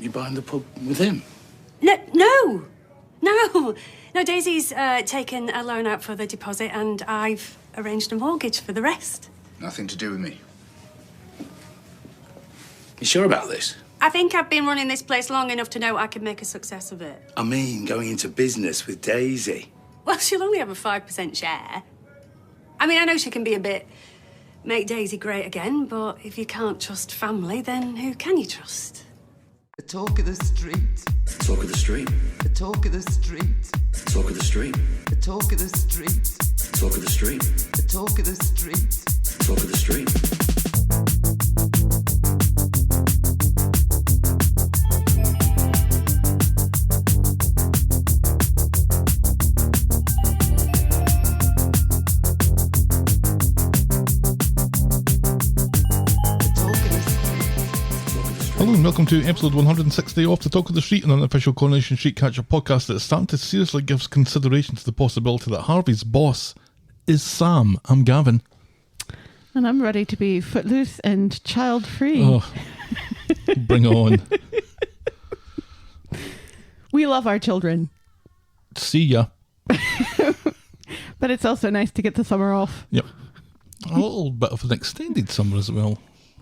You buying the pub with him? No. Daisy's taken a loan out for the deposit and I've arranged a mortgage for the rest. Nothing to do with me. You sure about this? I think I've been running this place long enough to know I can make a success of it. I mean, going into business with Daisy. Well, she'll only have a 5% share. I mean, I know she can be a bit make Daisy great again, but if you can't trust family, then who can you trust? The talk of the street. Talk of the street. The talk of the street. Talk of the street. The talk of the street. Talk of the street. The talk of the street. Talk of the street. Hello and welcome to episode 160 of The Talk of the Street, an unofficial Coronation Street catch-up podcast that is starting to seriously give consideration to the possibility that Harvey's boss is Sam. I'm Gavin. And I'm ready to be footloose and child-free. Oh, bring it on. We love our children. See ya. But it's also nice to get the summer off. Yep. A little bit of an extended summer as well.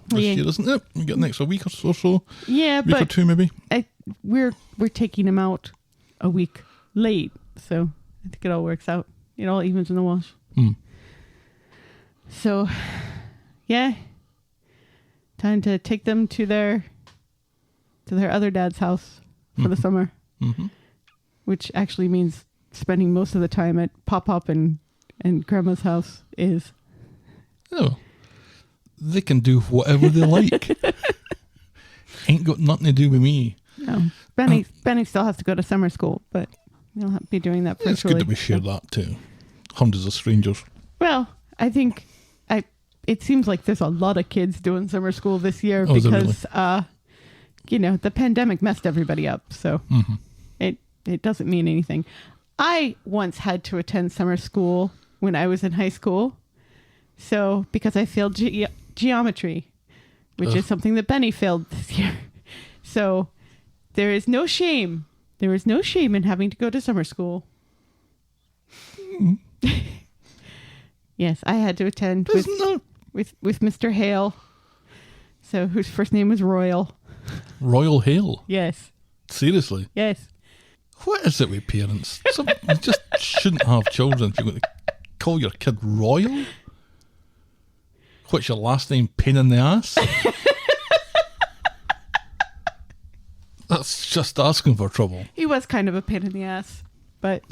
This year, isn't it? We get an extra week or so. Yeah, week or two maybe. We're taking him out a week late, so I think it all works out. It all evens in the wash. So, yeah, time to take them to their other dad's house for the summer, which actually means spending most of the time at Pop-Up and Grandma's house is. Oh. They can do whatever they like. Ain't got nothing to do with me. No. Benny still has to go to summer school, but he'll be doing that virtually. It's good that we share that too. Hundreds of strangers. Well, I think it seems like there's a lot of kids doing summer school this year because, really? The pandemic messed everybody up. So it doesn't mean anything. I once had to attend summer school when I was in high school. So, because I failed geometry, which is something that Benny failed this year. So, there is no shame. There is no shame in having to go to summer school. Yes, I had to attend with Mr. Hale. So, whose first name was Royal. Royal Hale? Yes. Seriously? Yes. What is it with parents? You just shouldn't have children if you're going to call your kid Royal? What's your last name? Pain in the ass? That's just asking for trouble. He was kind of a pain in the ass, but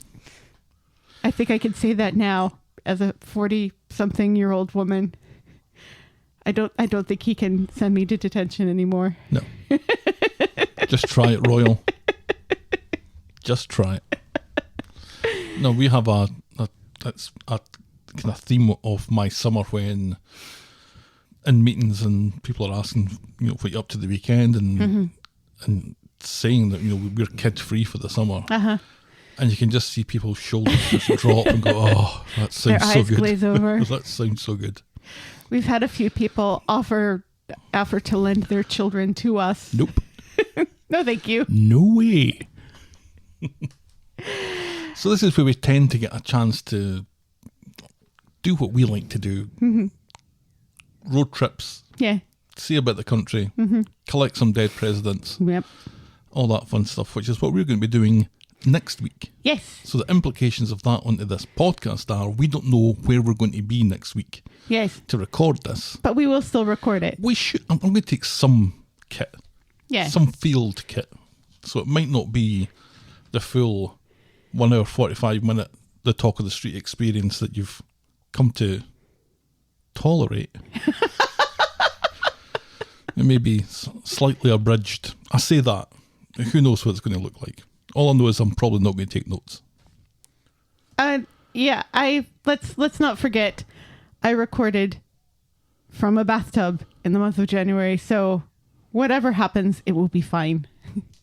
I think I can say that now as a 40-something-year-old woman. I don't think he can send me to detention anymore. No. Just try it, Royal. Just try it. No, we have a kind of theme of my summer when in meetings and people are asking, what you're up to the weekend and saying that, we're kid free for the summer. And you can just see people's shoulders just drop and go, oh, that sounds so good. Their eyes glaze over. That sounds so good. We've had a few people offer to lend their children to us. Nope. No, thank you. No way. So this is where we tend to get a chance to do what we like to do. Road trips. Yeah. See about the country. Collect some dead presidents. Yep. All that fun stuff, which is what we're going to be doing next week. Yes. So the implications of that onto this podcast are we don't know where we're going to be next week. Yes. To record this. But we will still record it. We should. I'm going to take some kit. Yeah. Some field kit. So it might not be the full 1 hour 45 minute The Talk of the Street experience that you've come to tolerate. It may be slightly abridged. I say that. Who knows what it's going to look like? All I know is I'm probably not going to take notes. Let's not forget, I recorded from a bathtub in the month of January, so whatever happens, it will be fine.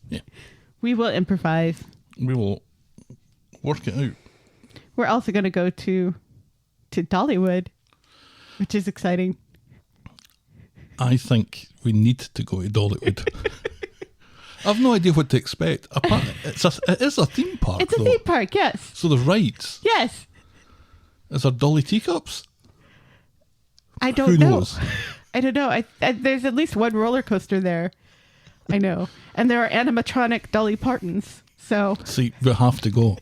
Yeah. We will improvise. We will work it out. We're also going to go to Dollywood, which is exciting. I think we need to go to Dollywood. I've no idea what to expect. It is a theme park, It's a though. theme park, yes. So there's rides. Yes. Is there dolly teacups? I don't Who know. knows? I don't know. There's at least one roller coaster there. I know. And there are animatronic Dolly Partons. So. See, we have to go.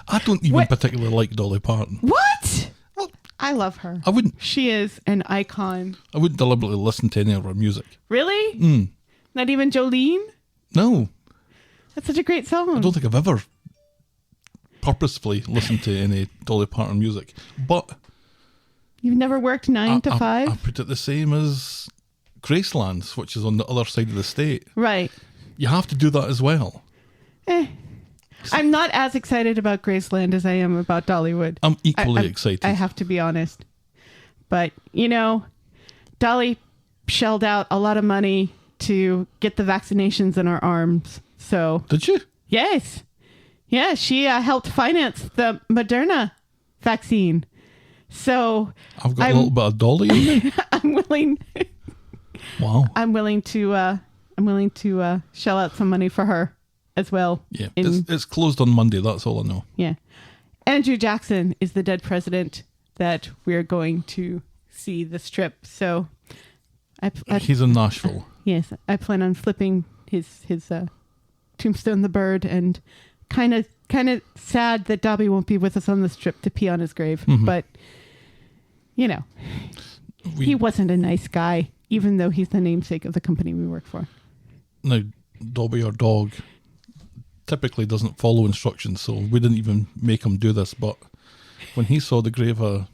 I don't even What? particularly like Dolly Parton. What? Well, I love her. I wouldn't She is an icon. deliberately listen to any of her music. Really? Not even Jolene? No, That's such a great song. I don't think I've ever purposefully listened to any Dolly Parton music. But You've never worked 9 to 5? I put it the same as Graceland, which is on the other side of the state. Right. You have to do that as well. I'm not as excited about Graceland as I am about Dollywood. I'm equally I'm- excited. I have to be honest. But, Dolly shelled out a lot of money to get the vaccinations in our arms. So, Did you? yes. Yeah, she helped finance the Moderna vaccine. So, I've got a little bit of Dolly in me. I'm willing Wow. I'm willing to shell out some money for her as well. Yeah, it's closed on Monday. That's all I know. Yeah. Andrew Jackson is the dead president that we're going to see this trip. So He's in Nashville. yes, I plan on flipping his tombstone the bird, and kind of sad that Dobby won't be with us on this trip to pee on his grave. But he wasn't a nice guy, even though he's the namesake of the company we work for. Now, Dobby, our dog, typically doesn't follow instructions, so we didn't even make him do this. But when he saw the grave of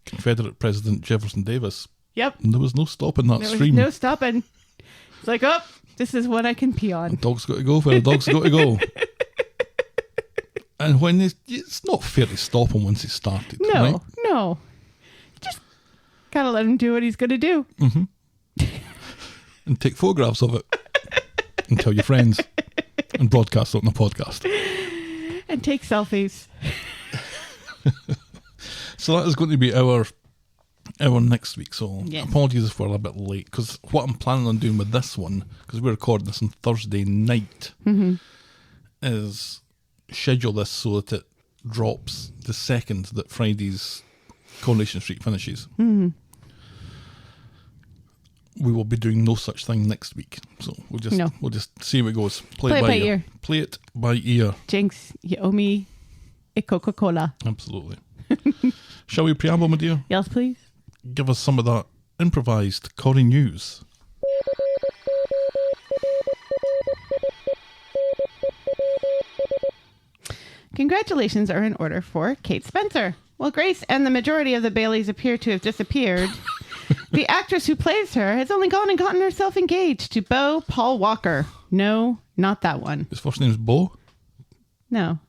Confederate President Jefferson Davis, Yep. there was no stopping that There was stream. no stopping. It's like, oh, this is what I can pee on. Dog's got to go where the dog's got to go. And when it's not fair to stop him once he started. No, right? no. Just gotta let him do what he's gonna do. And take photographs of it and tell your friends and broadcast it on the podcast. And take selfies. So that is going to be our next week. So Yes. apologies if we're a little bit late, because what I'm planning on doing with this one, because we're recording this on Thursday night, is schedule this so that it drops the second that Friday's Coronation Street finishes. We will be doing no such thing next week, so we'll just see how it goes. Play it by ear. Play it by ear. Jinx, you owe me a Coca-Cola. Absolutely. Shall we preamble, my dear? Yes, please. Give us some of that improvised Corrie news. Congratulations are in order for Kate Spencer. While Grace and the majority of the Baileys appear to have disappeared, the actress who plays her has only gone and gotten herself engaged to Beau Paul Walker. No, not that one. His first name's Beau? No.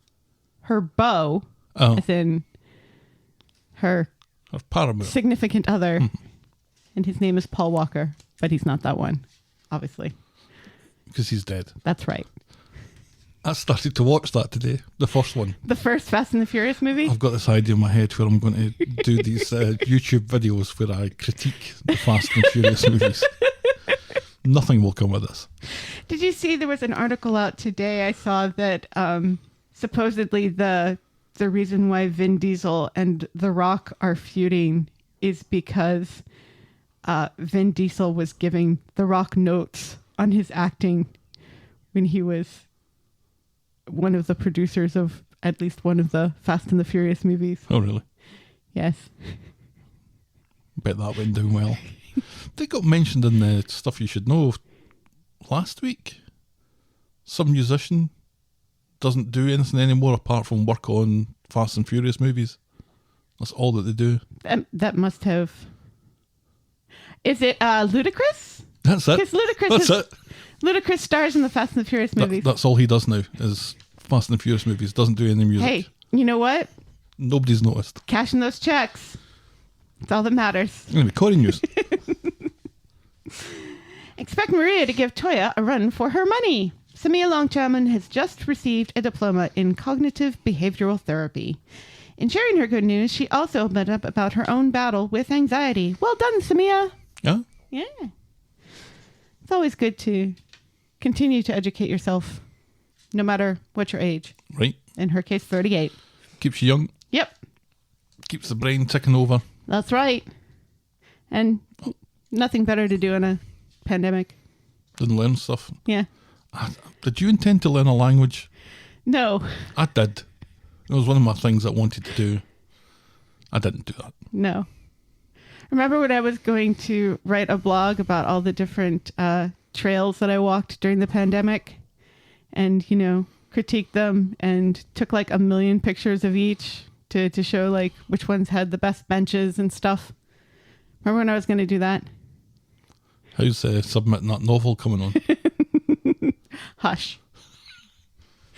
Her beau, Oh, as in her her paramount. significant other. And his name is Paul Walker, but he's not that one, obviously. Because he's dead. That's right. I started to watch that today, the first one. The first Fast and the Furious movie? I've got this idea in my head where I'm going to do these YouTube videos where I critique the Fast and Furious movies. Nothing will come of this. Did you see there was an article out today? I saw that supposedly the reason why Vin Diesel and The Rock are feuding is because Vin Diesel was giving The Rock notes on his acting when he was one of the producers of at least one of the Fast and the Furious movies. Oh, really? Yes. Bet that went down well. They got mentioned in the Stuff You Should Know last week. Some musician doesn't do anything anymore apart from work on Fast and Furious movies. That's all that they do. That must have... Is it Ludacris? That's it. Because That's it. Ludacris stars in the Fast and the Furious movies. That's all he does now, is Fast and the Furious movies. Doesn't do any music. Hey, you know what? Nobody's noticed. Cashing those checks. That's all that matters. Anyway, Corrie news. Expect Maria to give Toya a run for her money. Samia Longchaman has just received a diploma in cognitive behavioral therapy. In sharing her good news, she also opened up about her own battle with anxiety. Well done, Samia. Yeah? Yeah. It's always good to continue to educate yourself, no matter what your age. Right. In her case, 38. Keeps you young. Yep. Keeps the brain ticking over. That's right. And nothing better to do in a pandemic. Didn't learn stuff. Yeah. Did you intend to learn a language? No. I did. It was one of my things I wanted to do. I didn't do that. No. Remember when I was going to write a blog about all the different trails that I walked during the pandemic and, critiqued them and took like 1 million pictures of each to show like which ones had the best benches and stuff? Remember when I was going to do that? How's submitting that novel coming on? Hush.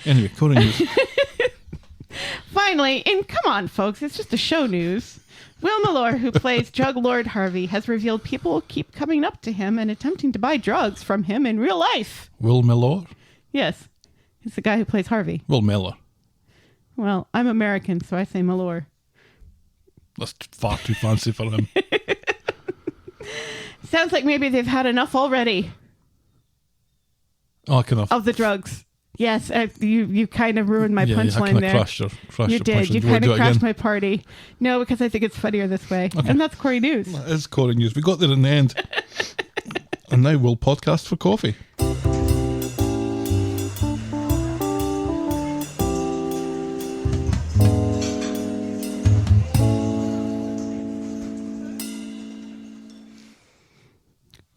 Anyway, Cora News. Finally, and come on, folks, it's just a show news. Will Malore, who plays Drug Lord Harvey, has revealed people keep coming up to him and attempting to buy drugs from him in real life. Will Miller? Yes. He's the guy who plays Harvey. Will Miller. Well, I'm American, so I say Malore. That's far too fancy for him. Sounds like maybe they've had enough already. Oh, kind of. Of the drugs. Yes, you kind of ruined my punchline there. Crashed your You did. punchline. You kind of crashed my party. No, because I think it's funnier this way. Okay. And that's Corey News. That is Cora News. We got there in the end. And now we'll podcast for coffee.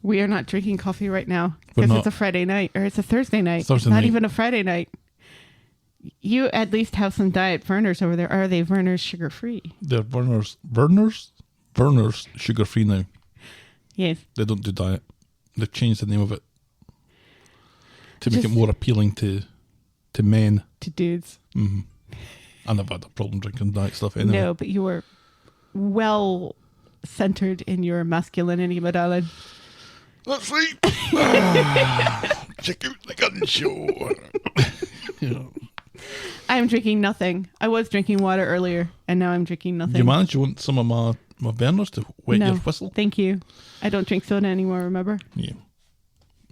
We are not drinking coffee right now We're because not. it's a Friday night, or it's a Thursday night. Thursday it's not night. even a Friday night. You at least have some Diet Vernors over there. Are they Vernors sugar-free? They're Vernors sugar-free now. Yes. They don't do diet. They've changed the name of it to make it more appealing to men. To dudes. Mm-hmm. I never had a problem drinking diet stuff anyway. No, but you were well centered in your masculinity, my darling. That's right. Check out the gun show. I'm drinking nothing. I was drinking water earlier, and now I'm drinking nothing. You managed? You want some of my Vernors to wet your whistle? Thank you. I don't drink soda anymore, remember? Yeah.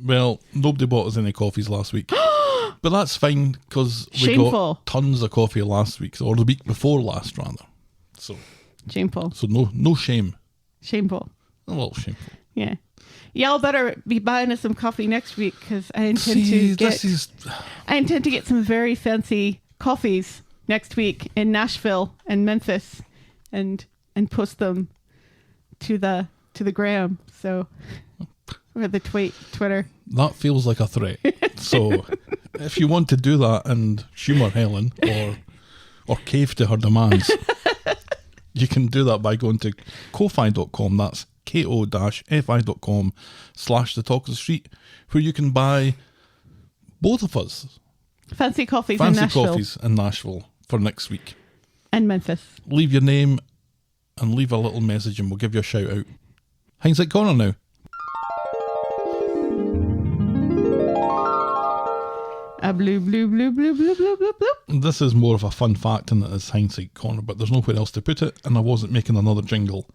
Well, nobody bought us any coffees last week. But that's fine, because we got tons of coffee last week, or the week before last, rather. So Shameful. So no shame. Shameful. A little shameful. Yeah. Y'all better be buying us some coffee next week, because I intend to get some very fancy coffees next week in Nashville and Memphis, and post them to the gram. So or the Twitter. That feels like a threat. So if you want to do that and humour Helen or cave to her demands, you can do that by going to ko-fi.com. That's ko-fi.com/the talk of the street, where you can buy both of us fancy coffees in Nashville for next week. And Memphis. Leave your name and leave a little message and we'll give you a shout out. Hindsight Corner now. A blue, blue, blue, blue, blue, blue, blue, blue. This is more of a fun fact than it is Hindsight Corner, but there's nowhere else to put it, and I wasn't making another jingle.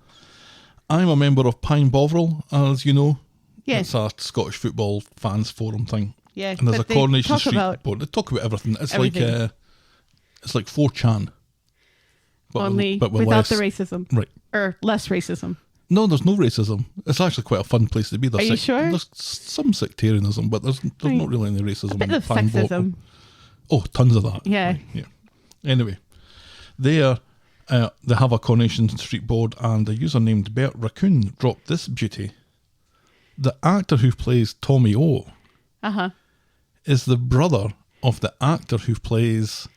I'm a member of Pine Bovril, as you know. Yes. It's a Scottish football fans forum thing. Yeah. And there's a Coronation Street board. They talk about everything. It's everything. It's like 4chan. But without the racism. Right. Or less racism. No, there's no racism. It's actually quite a fun place to be. Are you sure? There's some sectarianism, but there's not really any racism. A bit of sexism. Oh, tons of that. Yeah. Right, yeah. Anyway, they have a Coronation Street board, and a user named Bert Raccoon dropped this beauty. The actor who plays Tommy O is the brother of the actor who plays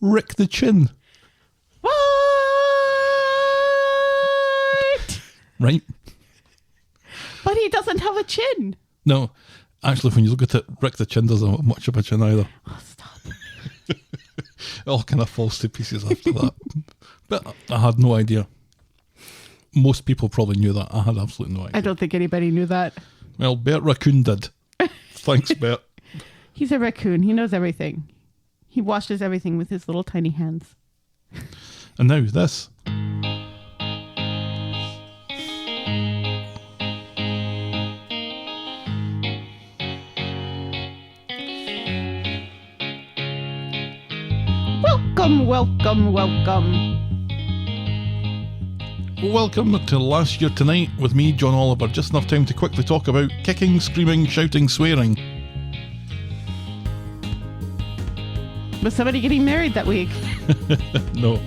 Rick the Chin. What? Right? But he doesn't have a chin. No, actually, when you look at it, Rick the Chin doesn't have much of a chin either. Oh, stop. It all kind of falls to pieces after that. But I had no idea. Most people probably knew that. I had absolutely no idea. I don't think anybody knew that. Well, Bert Raccoon did. Thanks, Bert. He's a raccoon. He knows everything. He washes everything with his little tiny hands. And now this. Welcome, welcome, welcome. Welcome to Last Year Tonight with me, John Oliver. Just enough time to quickly talk about kicking, screaming, shouting, swearing. Was somebody getting married that week? No.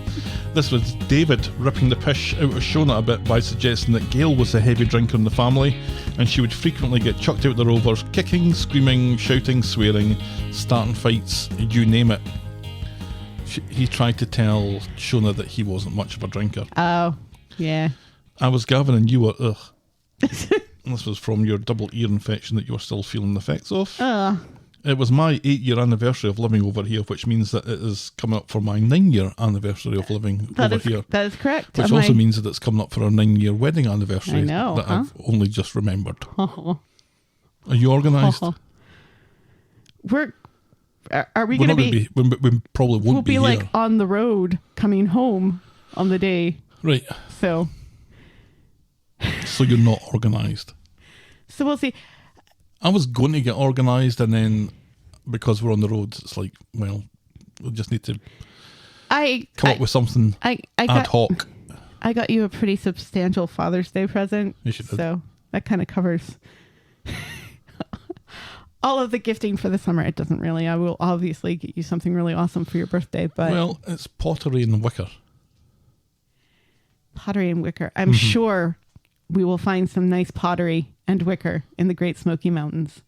This was David ripping the pish out of Shona a bit by suggesting that Gail was the heavy drinker in the family and she would frequently get chucked out the Rovers, kicking, screaming, shouting, swearing, starting fights, you name it. He tried to tell Shona that he wasn't much of a drinker. Oh, yeah. I was Gavin and you were ugh. This was from your double ear infection that you're still feeling the effects of. It was my 8-year anniversary of living over here, which means that it is coming up for my 9-year anniversary of living over here. That is correct. Which also means that it's coming up for our 9-year wedding anniversary. I know, that I've only just remembered. Are you organised? Are we going to be? We probably won't be here. We'll be like on the road coming home on the day. Right. So you're not organised. So we'll see. I was going to get organised, and then because we're on the road, it's like, well, we'll just need to come up with something ad hoc. I got you a pretty substantial Father's Day present. Yes, you did. So that kind of covers all of the gifting for the summer. It doesn't really. I will obviously get you something really awesome for your birthday, but well, it's pottery and wicker. Pottery and wicker. I'm sure we will find some nice pottery and wicker in the Great Smoky Mountains.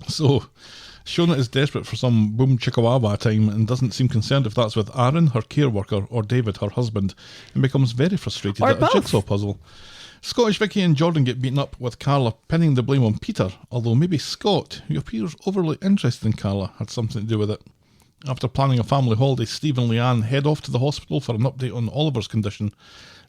So, Shona is desperate for some boom chickawawa time and doesn't seem concerned if that's with Aaron, her care worker, or David, her husband, and becomes very frustrated at a jigsaw puzzle. Scottish Vicky and Jordan get beaten up, with Carla pinning the blame on Peter, although maybe Scott, who appears overly interested in Carla, had something to do with it. After planning a family holiday, Steve and Leanne head off to the hospital for an update on Oliver's condition.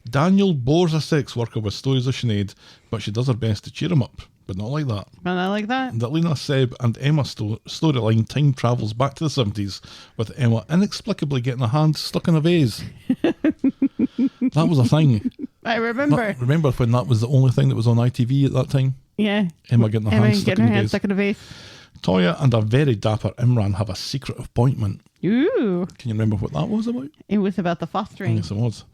Daniel bores a sex worker with stories of Sinead, but she does her best to cheer him up. But not like that. But not like that. The Alina, Seb and Emma storyline time travels back to the 70s, with Emma inexplicably getting her hand stuck in a vase. That was a thing. I remember. Remember when that was the only thing that was on ITV at that time? Yeah. Emma getting her hand stuck in a vase. Toya and a very dapper Imran have a secret appointment. Ooh. Can you remember what that was about? It was about the fostering. Yes, it was.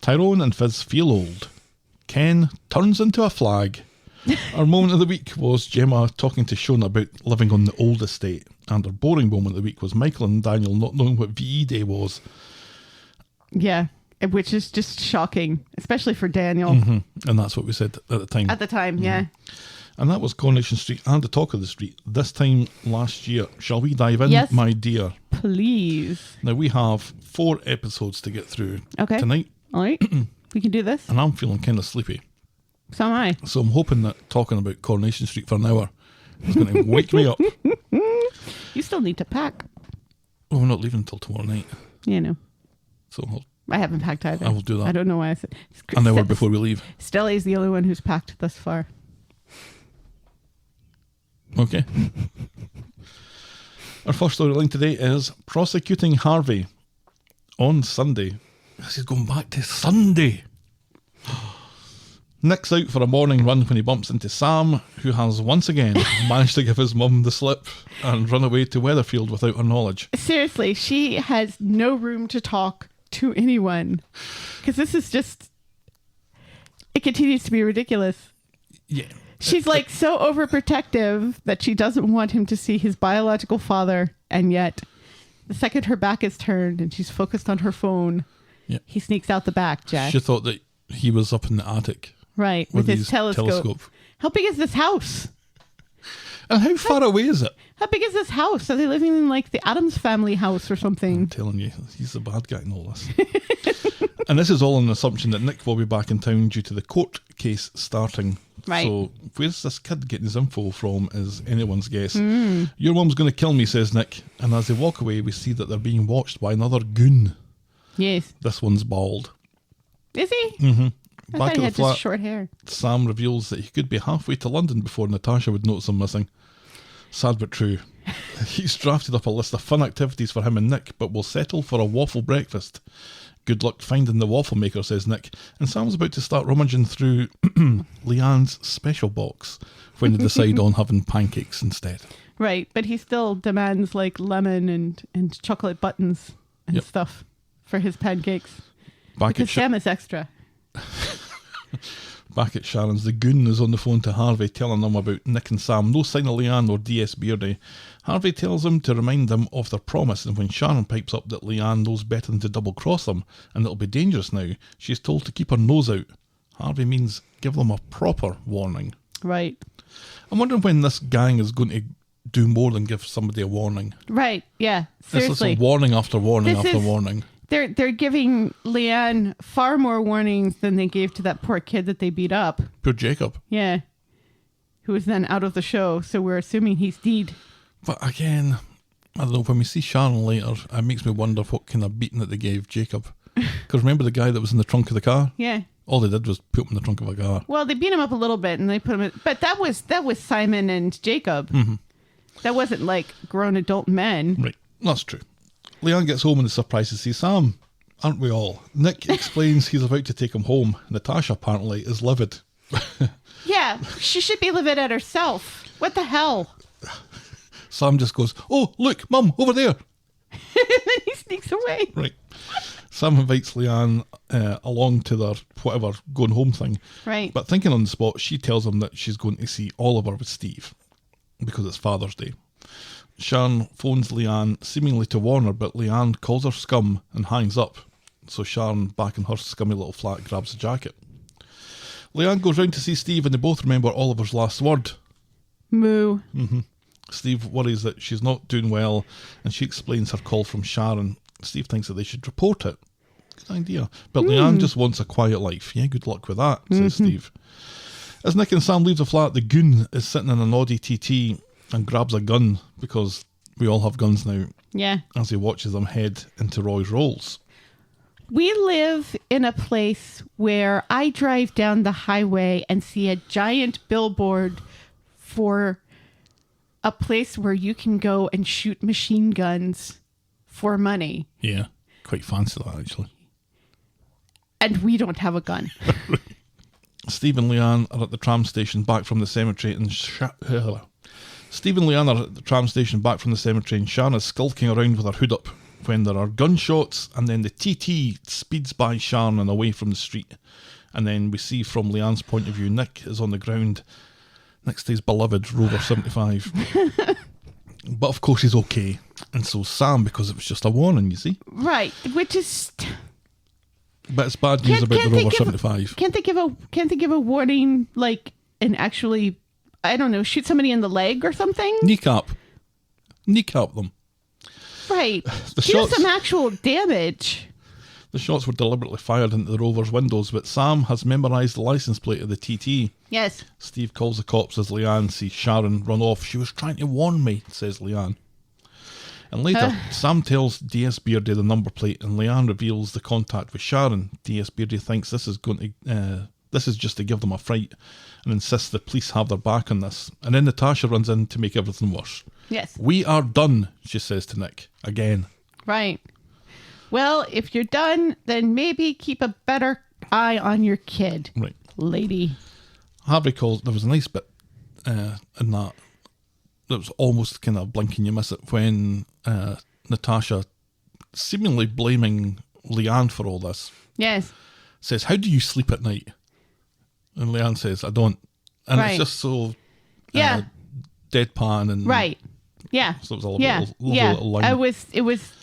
Tyrone and Fizz feel old. Ken turns into a flag. Our moment of the week was Gemma talking to Shona about living on the old estate. And our boring moment of the week was Michael and Daniel not knowing what VE Day was. Yeah, which is just shocking, especially for Daniel. And that's what we said at the time. At the time, yeah. And that was Coronation Street and the talk of the street. This time last year. Shall we dive in, yes, my dear? Please. Now, we have 4 episodes to get through tonight. All right. We can do this. And I'm feeling kind of sleepy. So am I. So I'm hoping that talking about Coronation Street for an hour is going to wake me up. You still need to pack. Well, we're not leaving until tomorrow night. You know. So I haven't packed either. I will do that. I don't know why I said. An hour before we leave. Stelly's the only one who's packed thus far. Okay. Our first storyline today is Prosecuting Harvey on Sunday. This is going back to Sunday. Nick's out for a morning run when he bumps into Sam, who has once again managed to give his mum the slip and run away to Weatherfield without her knowledge. Seriously, she has no room to talk to anyone. Because this is just... It continues to be ridiculous. Yeah. She's like so overprotective that she doesn't want him to see his biological father, and yet the second her back is turned and she's focused on her phone, he sneaks out the back, Jack. She thought that he was up in the attic. Right, with his telescope. How big is this house? And how far away is it? How big is this house? Are they living in like the Addams family house or something? I'm telling you, he's the bad guy in all this. And this is all on the assumption that Nick will be back in town due to the court case starting. Right. So where's this kid getting his info from is anyone's guess. Your mum's going to kill me, says Nick. And as they walk away, we see that they're being watched by another goon. Yes. This one's bald. Is he? Mm-hmm. I Back thought he at had the flat, just short hair. Sam reveals that he could be halfway to London before Natasha would notice him missing. Sad but true. He's drafted up a list of fun activities for him and Nick, but will settle for a waffle breakfast. Good luck finding the waffle maker, says Nick. And Sam's about to start rummaging through Leanne's special box when they decide on having pancakes instead. Right, but he still demands like lemon and chocolate buttons and stuff for his pancakes. Back because Sam is extra. Back at Sharon's, the goon is on the phone to Harvey telling them about Nick and Sam. No sign of Leanne or DS Beardy. Harvey tells him to remind them of their promise, and when Sharon pipes up that Leanne knows better than to double-cross them and it'll be dangerous now, she's told to keep her nose out. Harvey means give them a proper warning. Right. I'm wondering when this gang is going to do more than give somebody a warning. Right, yeah. Seriously. It's warning after warning after warning. They're giving Leanne far more warnings than they gave to that poor kid that they beat up. Poor Jacob. Yeah. Who was then out of the show, so we're assuming he's dead. But again, I don't know, when we see Sharon later, it makes me wonder what kind of beating that they gave Jacob. Because remember the guy that was in the trunk of the car? Yeah. All they did was put him in the trunk of a car. Well, they beat him up a little bit and they put him in... But that was Simon and Jacob. Mm-hmm. That wasn't like grown adult men. Right, that's true. Leanne gets home and is surprised to see Sam. Aren't we all? Nick explains he's about to take him home. Natasha apparently is livid. Yeah, she should be livid at herself. What the hell? Sam just goes, "Oh, look, Mum, over there." And then he sneaks away. Right. Sam invites Leanne along to their whatever going home thing. Right. But thinking on the spot, she tells him that she's going to see Oliver with Steve because it's Father's Day. Sharon phones Leanne seemingly to warn her, but Leanne calls her scum and hangs up. So Sharon, back in her scummy little flat, grabs the jacket. Leanne goes round to see Steve and they both remember Oliver's last word. Moo. Mm-hmm. Steve worries that she's not doing well and she explains her call from Sharon. Steve thinks that they should report it. Good idea. But Leanne just wants a quiet life. Yeah, good luck with that, says Steve. As Nick and Sam leave the flat, the goon is sitting in an Audi TT and grabs a gun, because we all have guns now. Yeah. As he watches them head into Roy's Rolls. We live in a place where I drive down the highway and see a giant billboard for a place where you can go and shoot machine guns for money. Yeah, quite fancy that, actually. And we don't have a gun. Steve and Leanne are at the tram station back from the cemetery and Steve and Leanne are at the tram station back from the cemetery and Sharon is skulking around with her hood up when there are gunshots, and then the TT speeds by Sharon and away from the street. And then we see from Leanne's point of view, Nick is on the ground next to his beloved Rover 75. But of course he's okay. And so Sam, because it was just a warning, you see. Right, which is... But it's bad news about the Rover 75. Can't they give a warning, like, and actually, I don't know, shoot somebody in the leg or something? Kneecap them. Right. The Do shots, some actual damage. The shots were deliberately fired into the Rover's windows, but Sam has memorised the licence plate of the TT. Yes. Steve calls the cops as Leanne sees Sharon run off. She was trying to warn me, says Leanne. And later, Sam tells DS Beardy the number plate, and Leanne reveals the contact with Sharon. DS Beardy thinks this is just to give them a fright, and insists the police have their back on this. And then Natasha runs in to make everything worse. Yes. "We are done," she says to Nick again. Right. Well, if you're done, then maybe keep a better eye on your kid, Right, lady. Harvey calls. There was a nice bit in that was almost kind of blink and you miss it when Natasha, seemingly blaming Leanne for all this, Yes. says, "How do you sleep at night?" And Leanne says, "I don't." And Right. it's just so Yeah. deadpan and Right. Yeah. So it was a lovely Yeah. little line. It was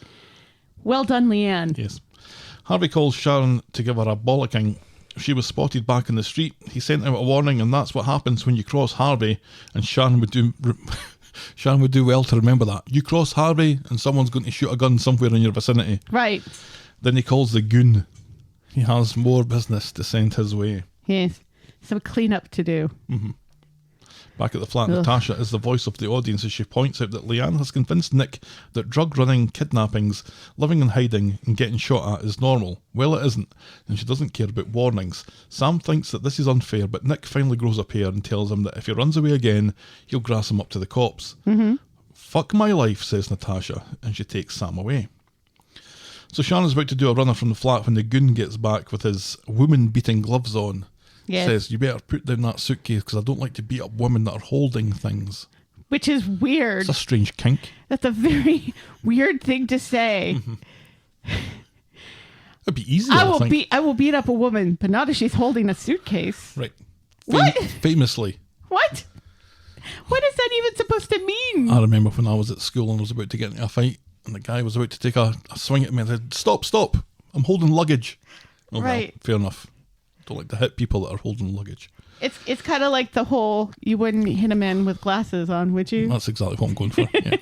well done, Leanne. Yes. Harvey calls Sharon to give her a bollocking. She was spotted back in the street. He sent out a warning, and that's what happens when you cross Harvey. And Sharon would do well to remember that. You cross Harvey, and someone's going to shoot a gun somewhere in your vicinity. Right. Then he calls the goon. He has more business to send his way. Yes. Some cleanup to do. Mm-hmm. Back at the flat, Natasha is the voice of the audience as she points out that Leanne has convinced Nick that drug running, kidnappings, living in hiding and getting shot at is normal. Well, it isn't, and she doesn't care about warnings. Sam thinks that this is unfair, but Nick finally grows a pair and tells him that if he runs away again, he'll grass him up to the cops. Mm-hmm. "Fuck my life," says Natasha, and she takes Sam away. So Sharon's about to do a runner from the flat when the goon gets back with his woman-beating gloves on. Yes. Says, "You better put down that suitcase because I don't like to beat up women that are holding things." Which is weird. It's a strange kink. That's a very weird thing to say. It'd be easier, I think. I will beat up a woman, but not if she's holding a suitcase. Right. What? Famously. What? What is that even supposed to mean? I remember when I was at school and I was about to get into a fight, and the guy was about to take a swing at me and I said, stop, I'm holding luggage. Oh, right. Well, fair enough. Don't like to hit people that are holding luggage. It's kind of like the whole, you wouldn't hit a man with glasses on, would you? That's exactly what I'm going for, yeah.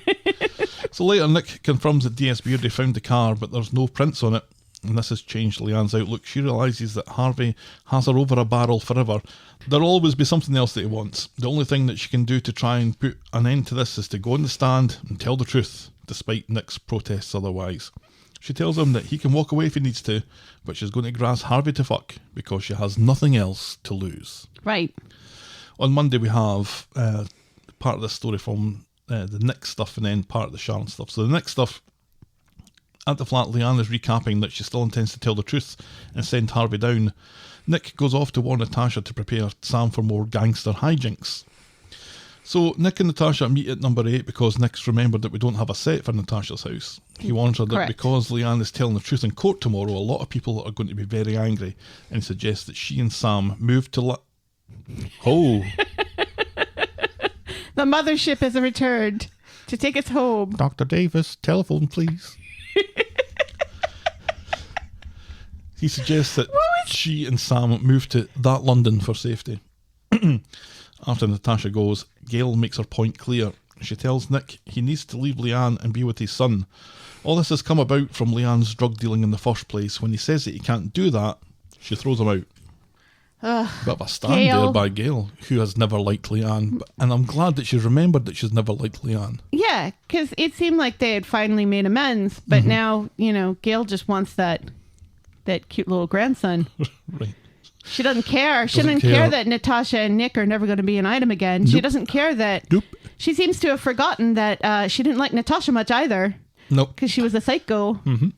So later, Nick confirms that DS Beardy found the car, but there's no prints on it. And this has changed Leanne's outlook. She realises that Harvey has her over a barrel forever. There'll always be something else that he wants. The only thing that she can do to try and put an end to this is to go on the stand and tell the truth, despite Nick's protests otherwise. She tells him that he can walk away if he needs to, but she's going to grass Harvey to fuck because she has nothing else to lose. Right. On Monday we have part of the story from the Nick stuff and then part of the Sharon stuff. So the Nick stuff, at the flat, Leanne is recapping that she still intends to tell the truth and send Harvey down. Nick goes off to warn Natasha to prepare Sam for more gangster hijinks. So Nick and Natasha meet at number 8 because Nick's remembered that we don't have a set for Natasha's house. He warns her that Correct. because Leanne is telling the truth in court tomorrow, a lot of people are going to be very angry, and suggests that she and Sam move to The mothership has returned to take us home. Dr. Davis, telephone please. He suggests that she and Sam move to that London for safety. After Natasha goes, Gail makes her point clear. She tells Nick he needs to leave Leanne and be with his son. All this has come about from Leanne's drug dealing in the first place. When he says that he can't do that, she throws him out. Bit of a stand Gail. there by Gail, who has never liked Leanne. And I'm glad that she's remembered that she's never liked Leanne. Yeah, because it seemed like they had finally made amends, but now, Gail just wants that cute little grandson. Right. She doesn't care. She Doesn't doesn't care care that Natasha and Nick are never going to be an item again. She Nope. doesn't care that... Nope. She seems to have forgotten that she didn't like Natasha much either, Nope. because she was a psycho. Mm-hmm.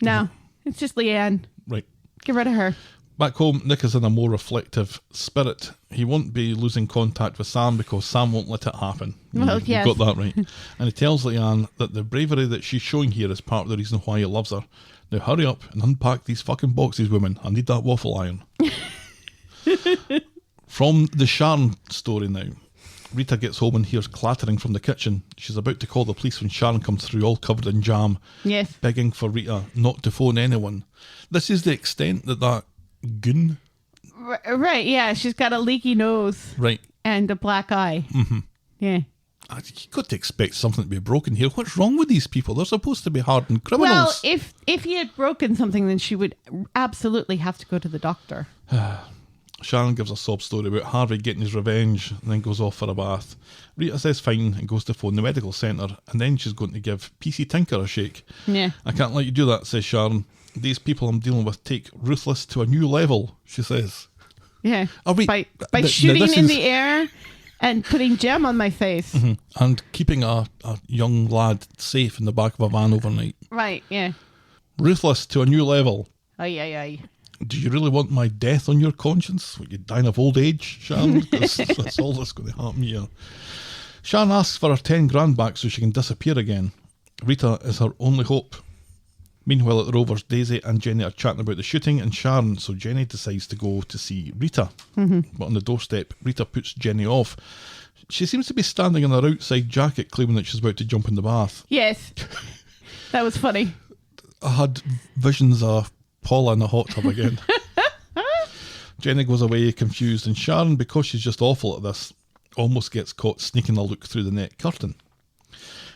No, it's just Leanne. Right. Get rid of her. Back home, Nick is in a more reflective spirit. He won't be losing contact with Sam because Sam won't let it happen. Well, You've yes. got that right. And he tells Leanne that the bravery that she's showing here is part of the reason why he loves her. Now hurry up and unpack these fucking boxes, women. I need that waffle iron. From the Sharon story now. Rita gets home and hears clattering from the kitchen. She's about to call the police when Sharon comes through all covered in jam, Yes. begging for Rita not to phone anyone. This is the extent that goon... Right, yeah. She's got a leaky nose Right. and a black eye. Mm-hmm. Yeah. You've got to expect something to be broken here. What's wrong with these people? They're supposed to be hardened criminals. Well, if he had broken something, then she would absolutely have to go to the doctor. Sharon gives a sob story about Harvey getting his revenge and then goes off for a bath. Rita says fine and goes to phone the medical centre, and then she's going to give PC Tinker a shake. Yeah. I can't let you do that, says Sharon. These people I'm dealing with take ruthless to a new level, she says. Yeah. Are we- by now shooting this in is- the air and putting jam on my face. Mm-hmm. And keeping a young lad safe in the back of a van overnight. Right, yeah. Ruthless to a new level. Aye, aye, aye. Do you really want my death on your conscience? What, you dying of old age, Sharon? That's all that's going to happen here. Sharon asks for her 10 grand back so she can disappear again. Rita is her only hope. Meanwhile at the Rovers, Daisy and Jenny are chatting about the shooting and Sharon, so Jenny decides to go to see Rita. Mm-hmm. But on the doorstep, Rita puts Jenny off. She seems to be standing in her outside jacket, claiming that she's about to jump in the bath. Yes. That was funny. I had visions of Paula in the hot tub again. Jenny goes away confused, and Sharon, because she's just awful at this, almost gets caught sneaking a look through the net curtain.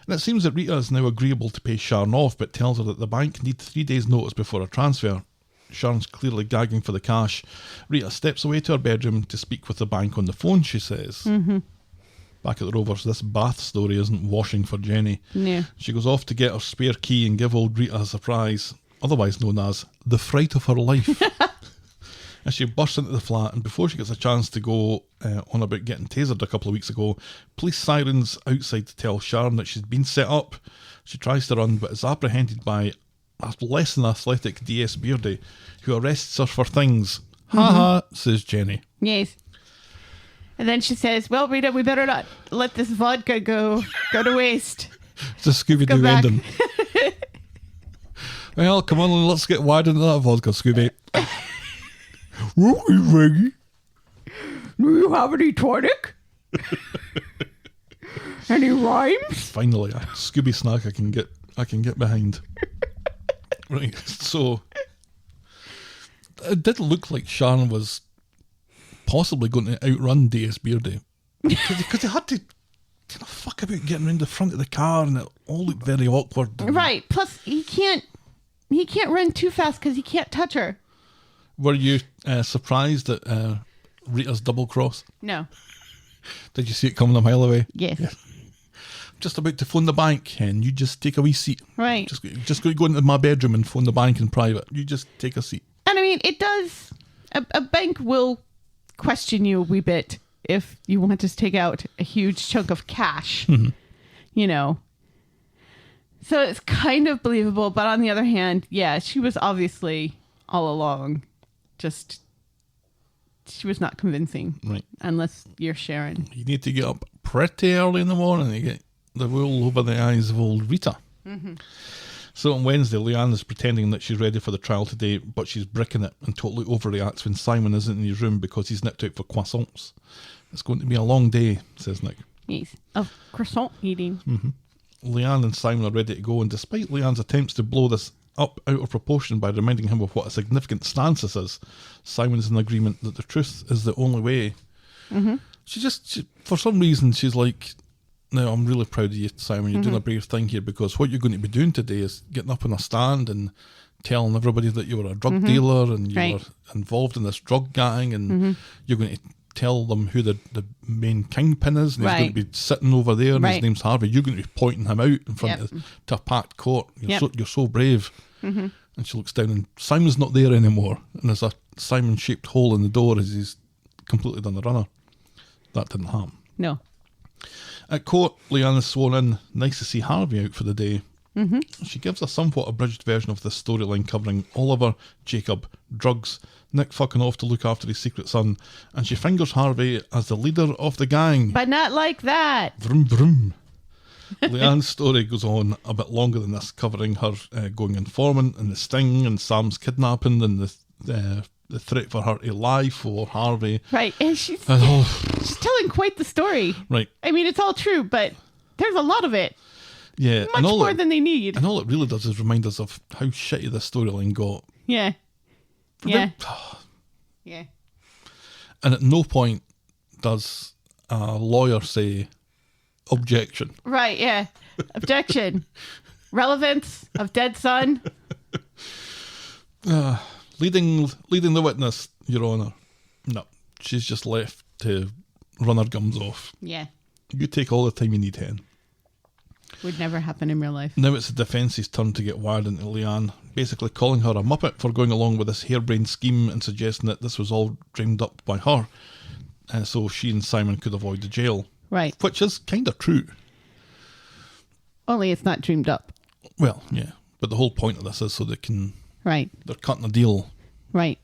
And it seems that Rita is now agreeable to pay Sharon off, but tells her that the bank need 3 days' notice before a transfer. Sharon's clearly gagging for the cash. Rita steps away to her bedroom to speak with the bank on the phone, she says. Mm-hmm. Back at the Rovers, this bath story isn't washing for Jenny. Yeah. She goes off to get her spare key and give old Rita a surprise, otherwise known as the fright of her life. And she bursts into the flat, and before she gets a chance to go on about getting tasered a couple of weeks ago, police sirens outside to tell Sharon that she's been set up. She tries to run, but is apprehended by a less than athletic DS Beardy, who arrests her for things. Ha ha, says Jenny. Yes. And then she says, well, Rita, we better not let this vodka go to waste. It's a Scooby-Doo Go back. ending. Well, come on, let's get wide into that vodka, Scooby. Okay, Reggie. Do you have any tonic? Any rhymes? Finally, a Scooby snack I can get behind. Right, so it did look like Sharon was possibly going to outrun D.S. Beardy because he had to kind of fuck about getting around the front of the car, and it all looked very awkward. Right. Plus, he can't run too fast because he can't touch her. Were you surprised at Rita's double cross? No. Did you see it coming a mile away? Yes. Yeah. Just about to phone the bank, and you just take a wee seat. Right. Just go into my bedroom and phone the bank in private. You just take a seat. And I mean, it does. A bank will question you a wee bit if you want to take out a huge chunk of cash. Mm-hmm. You know. So it's kind of believable, but on the other hand, yeah, she was obviously all along just. She was not convincing. Right. Unless you're Sharon. You need to get up pretty early in the morning to get the wool over the eyes of old Rita. Mm-hmm. So on Wednesday, Leanne is pretending that she's ready for the trial today, but she's bricking it and totally overreacts when Simon isn't in his room because he's nipped out for croissants. It's going to be a long day, says Nick. Yes, of croissant eating. Mm-hmm. Leanne and Simon are ready to go, and despite Leanne's attempts to blow this up out of proportion by reminding him of what a significant stance this is, Simon's in agreement that the truth is the only way. Mm-hmm. She for some reason, she's like, no, I'm really proud of you, Simon. You're doing a brave thing here, because what you're going to be doing today is getting up on a stand and telling everybody that you were a drug dealer and you were involved in this drug gang, and you're going to tell them who the main kingpin is, and he's going to be sitting over there, and his name's Harvey. You're going to be pointing him out in front of to a packed court. You're so brave. Mm-hmm. And she looks down, and Simon's not there anymore, and there's a Simon-shaped hole in the door as he's completely done the runner. That didn't happen. No. At court, Leanne is sworn in. Nice to see Harvey out for the day. Mm-hmm. She gives a somewhat abridged version of this storyline covering Oliver, Jacob, drugs, Nick fucking off to look after his secret son, and she fingers Harvey as the leader of the gang. But not like that. Vroom, vroom. Leanne's story goes on a bit longer than this, covering her going informant and the sting and Sam's kidnapping and the threat for her to lie for Harvey. Right, and she's telling quite the story. Right. I mean, it's all true, but there's a lot of it. Yeah. Much more than they need. And all it really does is remind us of how shitty this storyline got. Yeah. Yeah. Yeah. And at no point does a lawyer say, objection. Right, yeah. Objection. Relevance of dead son. Leading the witness, Your Honour. No, she's just left to run her gums off. Yeah. You take all the time you need, hen. Would never happen in real life. Now it's the defence's turn to get wired into Leanne, basically calling her a muppet for going along with this harebrained scheme and suggesting that this was all dreamed up by her, so she and Simon could avoid the jail. Right. Which is kind of true. Only it's not dreamed up. Well, yeah. But the whole point of this is so they can... Right. They're cutting a deal. Right.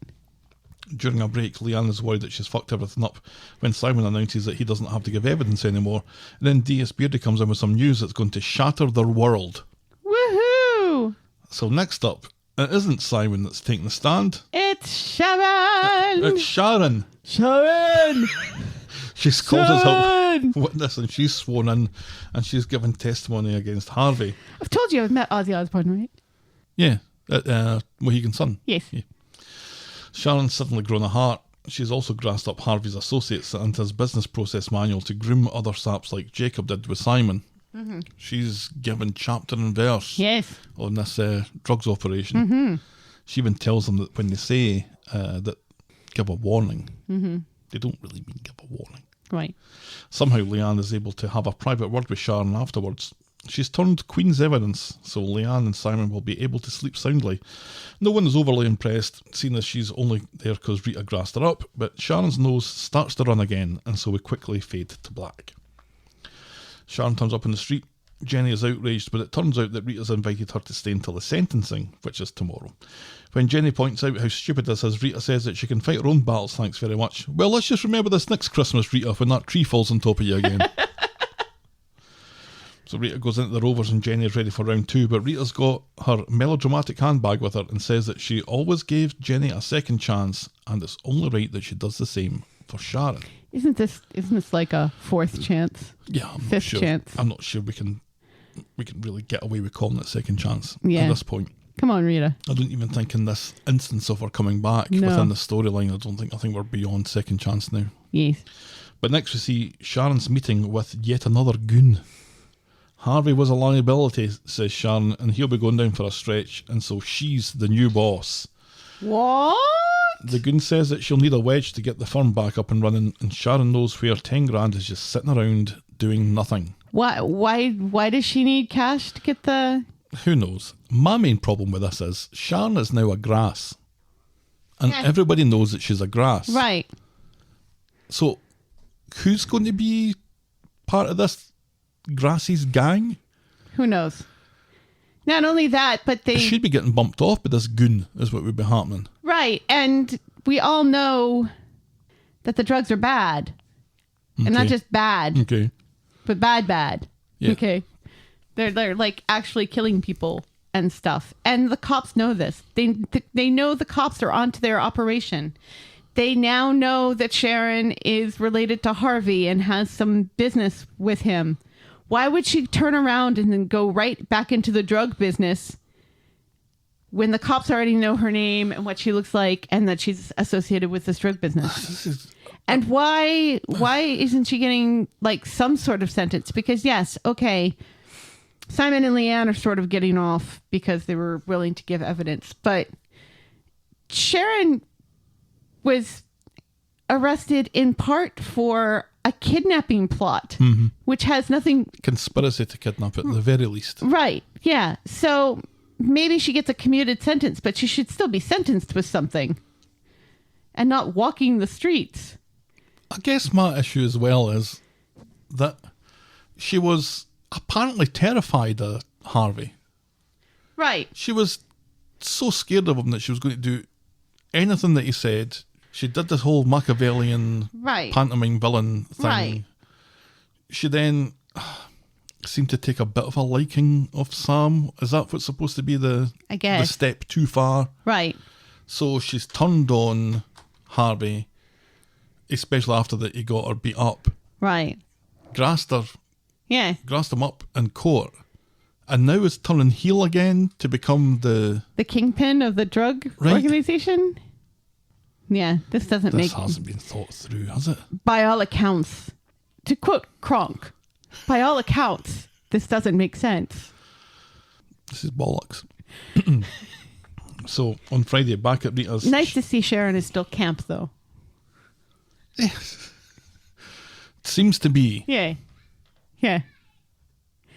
During a break, Leanne is worried that she's fucked everything up when Simon announces that he doesn't have to give evidence anymore. And then D.S. Beardy comes in with some news that's going to shatter their world. Woohoo! So next up, it isn't Simon that's taking the stand. It's Sharon! It's Sharon! Sharon! She's called as a witness, and she's sworn in, and she's given testimony against Harvey. I've told you I've met Ozzy Osbourne, right? Yeah, at Mohegan Sun. Yes. Yeah. Sharon's suddenly grown a heart. She's also grassed up Harvey's associates and his business process manual to groom other saps like Jacob did with Simon. Mm-hmm. She's given chapter and verse on this drugs operation. Mm-hmm. She even tells them that when they say that give a warning, they don't really mean give a warning. Right. Somehow Leanne is able to have a private word with Sharon afterwards. She's turned Queen's evidence, so Leanne and Simon will be able to sleep soundly. No one is overly impressed, seeing as she's only there because Rita grassed her up, but Sharon's nose starts to run again, and so we quickly fade to black. Sharon turns up in the street. Jenny is outraged, but it turns out that Rita's invited her to stay until the sentencing, which is tomorrow. When Jenny points out how stupid this is, Rita says that she can fight her own battles, thanks very much. Well, let's just remember this next Christmas, Rita, when that tree falls on top of you again. So Rita goes into the Rovers and Jenny is ready for round 2, but Rita's got her melodramatic handbag with her and says that she always gave Jenny a second chance and it's only right that she does the same for Sharon. Isn't this like a fourth chance? Yeah, I'm Fifth not sure. chance. I'm not sure we can really get away with calling it second chance at this point. Come on, Rita. I don't even think in this instance of her coming back within the storyline, I think we're beyond second chance now. Yes. But next we see Sharon's meeting with yet another goon. Harvey was a liability, says Sharon, and he'll be going down for a stretch, and so she's the new boss. What? The goon says that she'll need a wedge to get the firm back up and running, and Sharon knows where 10 grand is just sitting around doing nothing. Why does she need cash to get the... Who knows? My main problem with this is Sharon is now a grass. And everybody knows that she's a grass. Right. So, who's going to be part of this Grassy's gang? Who knows? Not only that, but they... She'd be getting bumped off by this goon, is what would be happening. Right. And we all know that the drugs are bad. Okay. And not just bad, Okay. but bad. Yeah. Okay. They're like actually killing people and stuff. And the cops know this. They know the cops are onto their operation. They now know that Sharon is related to Harvey and has some business with him. Why would she turn around and then go right back into the drug business when the cops already know her name and what she looks like and that she's associated with this drug business? And why isn't she getting like some sort of sentence? Because yes, okay, Simon and Leanne are sort of getting off because they were willing to give evidence, but Sharon was arrested in part for a kidnapping plot, which has nothing... Conspiracy to kidnap at the very least. Right, yeah. So maybe she gets a commuted sentence, but she should still be sentenced with something and not walking the streets. I guess my issue as well is that she was apparently terrified of Harvey. Right. She was so scared of him that she was going to do anything that he said. She did this whole Machiavellian pantomime villain thing. Right. She then seemed to take a bit of a liking of Sam. Is that what's supposed to be the step too far? Right. So she's turned on Harvey, especially after that he got her beat up. Right. Grassed him up in court. And now is turning heel again to become the kingpin of the drug organization? Yeah, this hasn't been thought through, has it? By all accounts, to quote Kronk, by all accounts, this doesn't make sense. This is bollocks. So, on Friday, back at Rita's... Nice to see Sharon is still camp, though. Seems to be. Yeah. Yeah.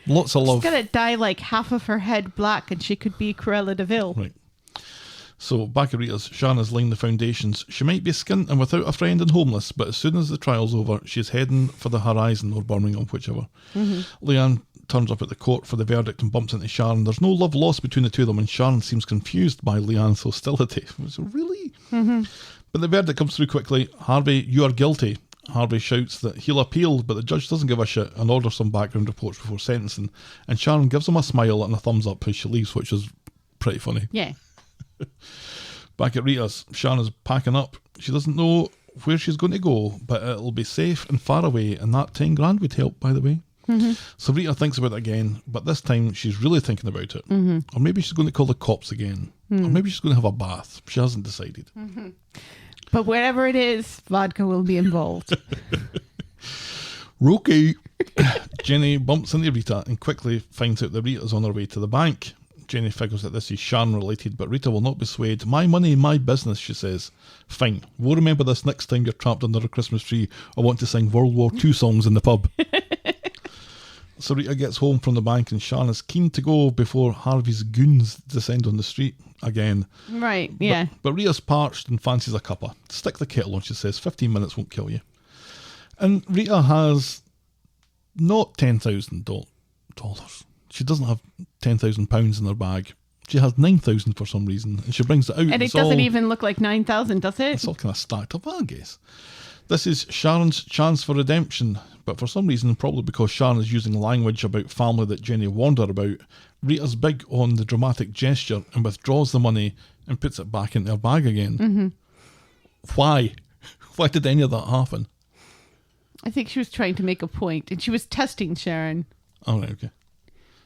Lots of love. She's got to dye like half of her head black and she could be Cruella de Vil. Right. So, back at Rita's, Sharon is laying the foundations. She might be skint and without a friend and homeless, but as soon as the trial's over, she's heading for the Horizon or Birmingham, whichever. Leanne turns up at the court for the verdict and bumps into Sharon. There's no love lost between the two of them, and Sharon seems confused by Leanne's hostility. So, really? But the verdict comes through quickly. Harvey, you are guilty. Harvey shouts that he'll appeal, but the judge doesn't give a shit and orders some background reports before sentencing. And Sharon gives him a smile and a thumbs up as she leaves, which is pretty funny. Yeah. Back at Rita's, Sharon is packing up. She doesn't know where she's going to go, but it'll be safe and far away, and that 10 grand would help, by the way. So Rita thinks about it again, but this time she's really thinking about it. Or maybe she's going to call the cops again. Or maybe she's going to have a bath. She hasn't decided. But wherever it is, vodka will be involved. Rocky. Jenny bumps into Rita and quickly finds out that Rita's on her way to the bank. Jenny figures that this is Sharon related, but Rita will not be swayed. My money, my business, she says. Fine, we'll remember this next time you're trapped under a Christmas tree or want to sing World War II songs in the pub. So Rita gets home from the bank and Sharon is keen to go before Harvey's goons descend on the street again. Right, yeah. But Rita's parched and fancies a cuppa. Stick the kettle on, she says. 15 minutes won't kill you. And Rita has not $10,000. She doesn't have £10,000 in her bag. She has 9,000 for some reason, and she brings it out. And it doesn't even look like 9,000, does it? It's all kind of stacked up, I guess. This is Sharon's chance for redemption, but for some reason, probably because Sharon is using language about family that Jenny warned her about, Rita's big on the dramatic gesture and withdraws the money and puts it back into her bag again. Mm-hmm. Why? Why did any of that happen? I think she was trying to make a point, and she was testing Sharon. Oh, right, okay.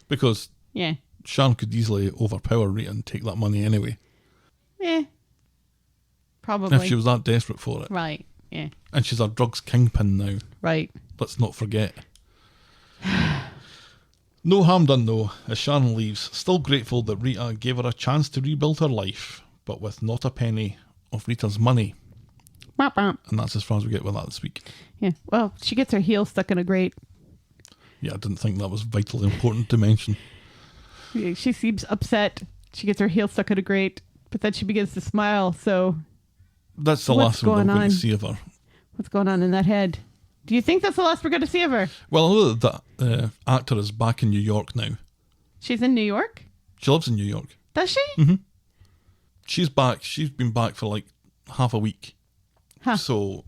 Because Yeah. Sharon could easily overpower Rita and take that money anyway. Probably. If she was that desperate for it. Right. Yeah. And she's a drugs kingpin now. Right. Let's not forget. No harm done though, as Sharon leaves, still grateful that Rita gave her a chance to rebuild her life, but with not a penny of Rita's money. Bop, bop. And that's as far as we get with that this week. Yeah. Well, she gets her heel stuck in a grate. Yeah, I didn't think that was vitally important to mention. She seems upset. She gets her heel stuck in a grate, but then she begins to smile. So That's the What's last one we're going going on? to see of her. what's going on in that head? Do you think that's the last we're going to see of her? Well, I know that actor is back in New York now. She's in New York? She lives in New York. Does she? Mm-hmm. She's back. She's been back for like half a week. Huh. So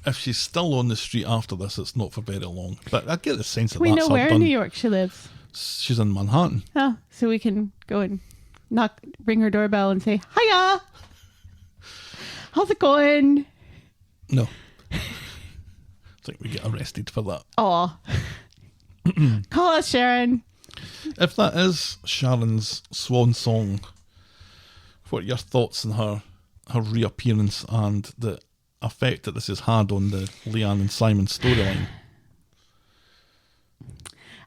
if she's still on the street after this, it's not for very long. But I get the sense that We that's know her where in done. New York she lives. She's in Manhattan. Oh, so we can go and ring her doorbell and say, hiya! How's it going? No. I think we get arrested for that. Aw. Call us, Sharon. If that is Sharon's swan song, what are your thoughts on her reappearance and the effect that this has had on the Leanne and Simon storyline?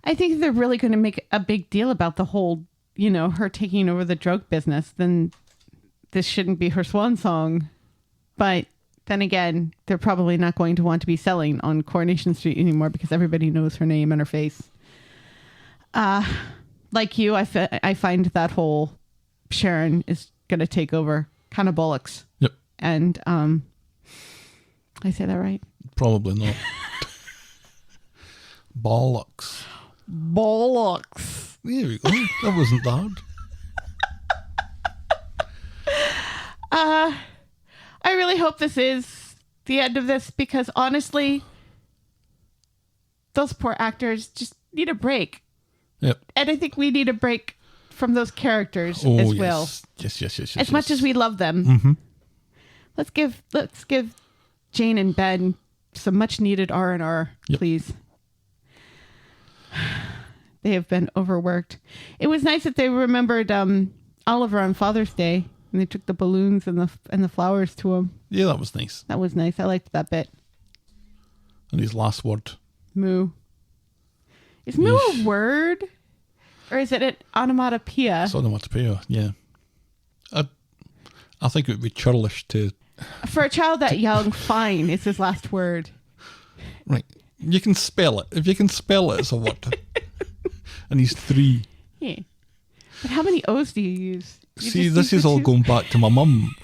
I think if they're really going to make a big deal about the whole, her taking over the drug business, then this shouldn't be her swan song. But then again, they're probably not going to want to be selling on Coronation Street anymore because everybody knows her name and her face. Like you, I find that whole Sharon is going to take over kind of bollocks. Yep. And I say that right? Probably not. Bollocks. Bollocks. There we go. That wasn't bad. I really hope this is the end of this because honestly, those poor actors just need a break. Yep. And I think we need a break from those characters Oh, as yes. well. Yes. As much as we love them. Mm-hmm. Let's give Jane and Ben some much needed R&R, Yep. please. They have been overworked. It was nice that they remembered Oliver on Father's Day and they took the balloons and the flowers to him. Yeah, that was nice. That was nice. I liked that bit. And his last word. Moo. Is moo Yeesh. a word? Or is it an onomatopoeia? It's onomatopoeia, yeah. I think it would be churlish to... For a child that young, fine. It's his last word. Right. You can spell it. If you can spell it, it's a word. And he's 3. Yeah. But how many O's do you use? You See, just this use is the all two? going back to my mum.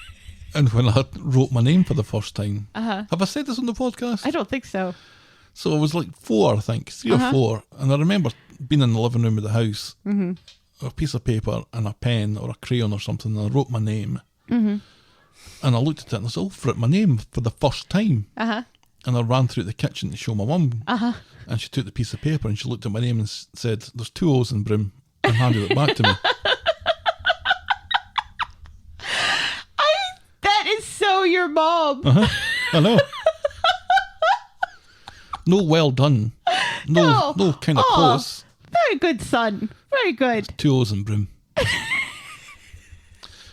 And when I wrote my name for the first time. Uh-huh. Have I said this on the podcast? I don't think so. So I was like 4, I think. 3 or 4. And I remember being in the living room of the house. Mm-hmm. A piece of paper and a pen or a crayon or something. And I wrote my name. Mm-hmm. And I looked at it and I said, oh, for it, my name for the first time. Uh-huh. And I ran through the kitchen to show my mum. Uh-huh. And she took the piece of paper and she looked at my name and said, there's 2 O's in Brim, and handed it back to me. That is so your mom. I know. No well done. No kind of Aw, close. Very good, son. Very good. 2 O's in Brim.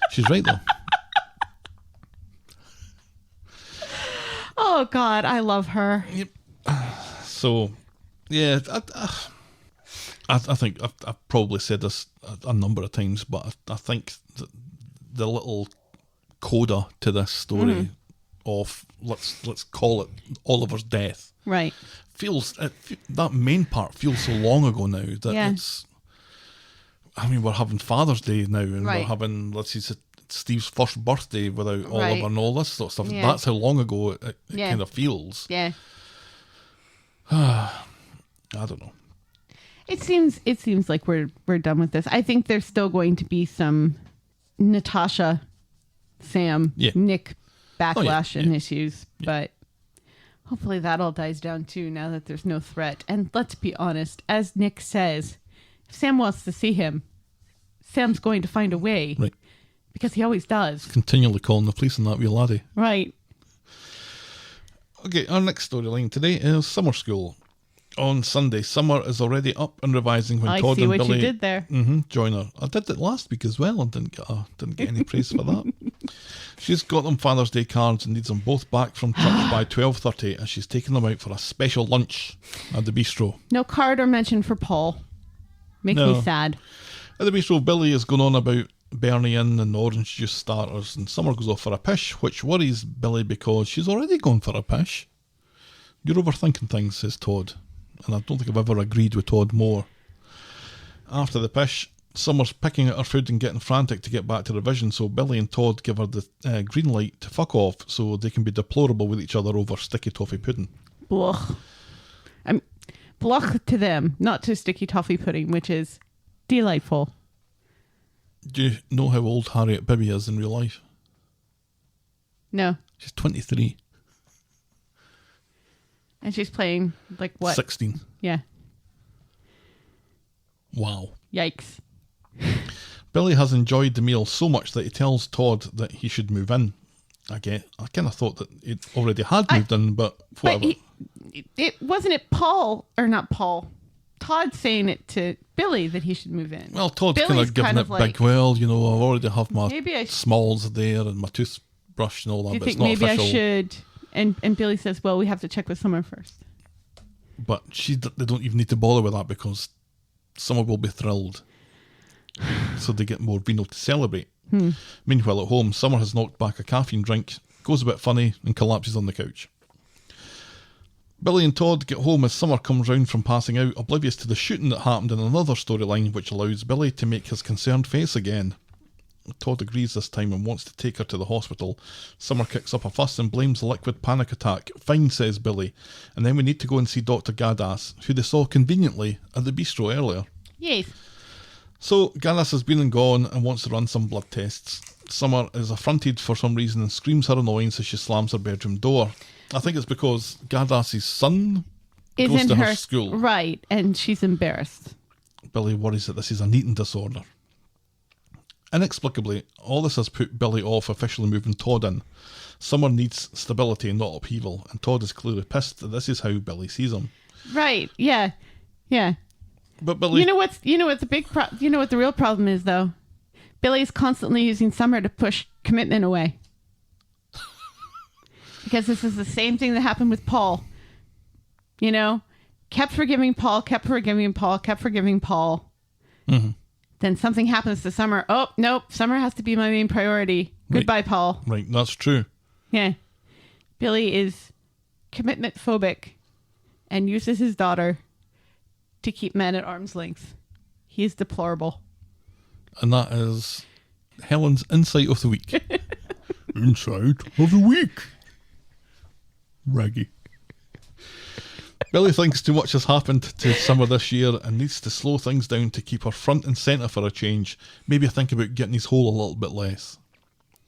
She's right though. Oh, God. I love her. Yep. So, yeah, I think I've probably said this a number of times, but I think that the little coda to this story of let's call it Oliver's death Right. that main part feels so long ago now that Yeah. it's. I mean, we're having Father's Day now, and Right. we're having Steve's first birthday without Right. Oliver and all this sort of stuff. Yeah. That's how long ago it Yeah. kind of feels. Yeah. I don't know. It seems like we're done with this. I think there's still going to be some Natasha, Sam, Yeah. Nick backlash yeah. and issues, but Hopefully that all dies down too now that there's no threat. And let's be honest, as Nick says, if Sam wants to see him, Sam's going to find a way. Right. Because he always does. Continually calling the police on that wee laddie. Right. Okay, our next storyline today is summer school. On Sunday, Summer is already up and revising when Todd and Billy... I see what you did there. Join her. I did it last week as well and didn't get any praise for that. She's got them Father's Day cards and needs them both back from church by 12:30 as she's taking them out for a special lunch at the bistro. No card or mention for Paul. Makes me sad. At the bistro, Billy is going on about Bernie in and orange juice starters, and Summer goes off for a pish, which worries Billy because she's already gone for a pish. You're overthinking things, says Todd. And I don't think I've ever agreed with Todd more. After the pish, Summer's picking at her food and getting frantic to get back to revision, so Billy and Todd give her the green light to fuck off so they can be deplorable with each other over sticky toffee pudding. Bluch. Bluch to them, not to sticky toffee pudding, which is delightful. Do you know how old Harriet Bibby is in real life? No. She's 23. And she's playing, like, what? 16. Yeah. Wow. Yikes. Billy has enjoyed the meal so much that he tells Todd that he should move in. I kind of thought that it already had moved in, but whatever. But wasn't it Paul, or not Paul, Todd saying it to Billy that he should move in. Well, Todd's kind of giving it big, well, I already have my smalls there and my toothbrush and all that, do you but think it's not maybe official. I should... And Billy says, well, we have to check with Summer first. But they don't even need to bother with that because Summer will be thrilled. So they get more vino to celebrate. Meanwhile, at home, Summer has knocked back a caffeine drink, goes a bit funny, and collapses on the couch. Billy and Todd get home as Summer comes round from passing out, oblivious to the shooting that happened in another storyline, which allows Billy to make his concerned face again. Todd agrees this time and wants to take her to the hospital. Summer kicks up a fuss and blames the liquid panic attack. Fine, says Billy. And then we need to go and see Dr. Gadas, who they saw conveniently at the bistro earlier. Yes. So Gadas has been and gone and wants to run some blood tests. Summer is affronted for some reason and screams her annoyance as she slams her bedroom door. I think it's because Gadas' son goes to her school. Right, and she's embarrassed. Billy worries that this is an eating disorder. Inexplicably, all this has put Billy off officially moving Todd in. Summer needs stability and not upheaval, and Todd is clearly pissed that this is how Billy sees him. Right, yeah. But Billy... You know what the real problem is, though? Billy's constantly using Summer to push commitment away. Because this is the same thing that happened with Paul. Kept forgiving Paul. Mm-hmm. Then something happens to Summer. Oh, nope. Summer has to be my main priority. Goodbye, Paul. Right, that's true. Yeah. Billy is commitment phobic and uses his daughter to keep men at arm's length. He is deplorable. And that is Helen's Insight of the Week. Insight of the Week. Raggy. Billy thinks too much has happened to Summer this year and needs to slow things down to keep her front and centre for a change. Maybe think about getting his hole a little bit less.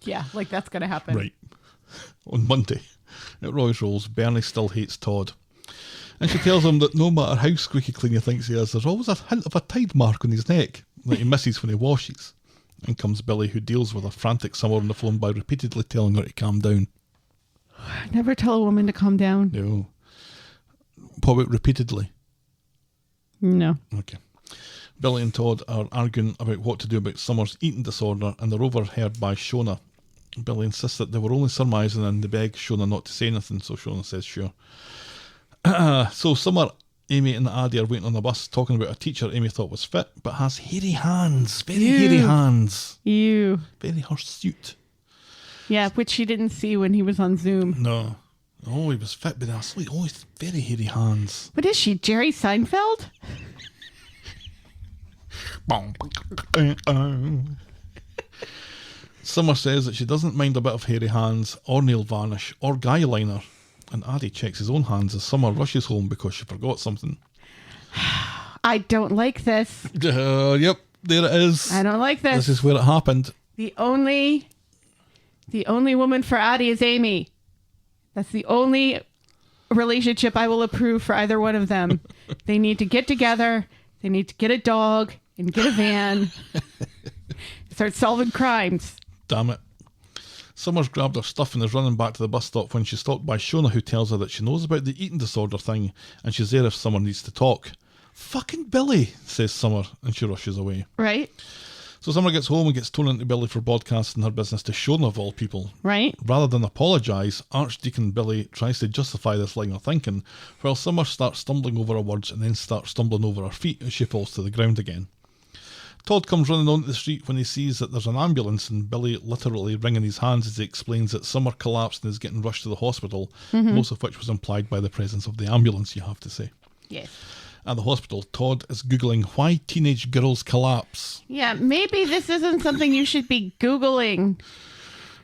Yeah, like that's going to happen. Right. On Monday, at Roy's Rolls, Bernie still hates Todd. And she tells him that no matter how squeaky clean he thinks he is, there's always a hint of a tide mark on his neck that he misses when he washes. In comes Billy, who deals with a frantic Summer on the phone by repeatedly telling her to calm down. Never tell a woman to calm down. No. What about repeatedly? No. Okay. Billy and Todd are arguing about what to do about Summer's eating disorder, and they're overheard by Shona. Billy insists that they were only surmising and they beg Shona not to say anything, so Shona says sure. So Summer, Amy and Addie are waiting on the bus talking about a teacher Amy thought was fit, but has hairy hands. Very hairy hands. Ew. Very hirsute. Yeah, which she didn't see when he was on Zoom. No. Oh, he was fit, but he's very hairy hands. What is she, Jerry Seinfeld? Summer says that she doesn't mind a bit of hairy hands, or nail varnish, or guy liner. And Addie checks his own hands as Summer rushes home because she forgot something. I don't like this. Yep, there it is. I don't like this. This is where it happened. The only woman for Addie is Amy. That's the only relationship I will approve for either one of them. They need to get together. They need to get a dog and get a van. Start solving crimes. Damn it. Summer's grabbed her stuff and is running back to the bus stop when she's stopped by Shona, who tells her that she knows about the eating disorder thing and she's there if Summer needs to talk. Fucking Billy, says Summer, and she rushes away. Right. So Summer gets home and gets thrown into Billy for broadcasting her business to Shona, of all people. Right. Rather than apologise, Archdeacon Billy tries to justify this line of thinking, while Summer starts stumbling over her words and then starts stumbling over her feet as she falls to the ground again. Todd comes running onto the street when he sees that there's an ambulance and Billy literally wringing his hands as he explains that Summer collapsed and is getting rushed to the hospital, most of which was implied by the presence of the ambulance, you have to say. Yes. At the hospital, Todd is Googling why teenage girls collapse. Yeah, maybe this isn't something you should be Googling.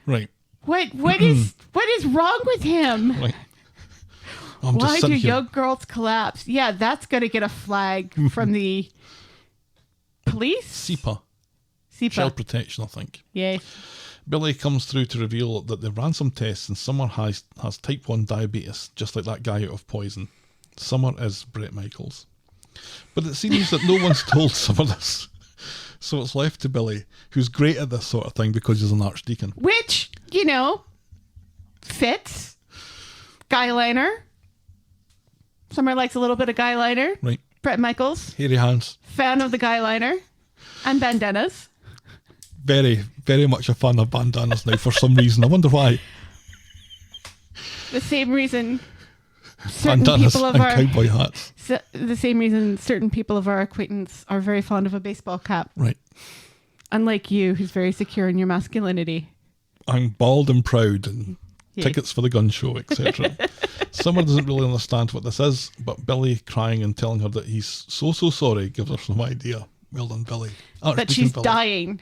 Right. What is wrong with him? Right. Why do young girls collapse? Yeah, that's going to get a flag from the police? SEPA. SEPA. Child protection, I think. Yeah. Billy comes through to reveal that they've ran some tests and Summer has type 1 diabetes, just like that guy out of Poison. Summer is Bret Michaels. But it seems that no one's told Summer this. So it's left to Billy, who's great at this sort of thing because he's an archdeacon. Which, fits. Guyliner. Summer likes a little bit of guyliner. Right. Bret Michaels. Hairy hands. Fan of the guyliner. And bandanas. Very, very much a fan of bandanas now for some reason. I wonder why. The same reason certain Bandanas people of and our cowboy hats. the same reason certain people of our acquaintance are very fond of a baseball cap. Right. Unlike you, who's very secure in your masculinity. I'm bald and proud and Yeah. tickets for the gun show, etc. Summer doesn't really understand what this is, but Billy crying and telling her that he's so sorry gives her some idea. Well done, Billy. But she's dying.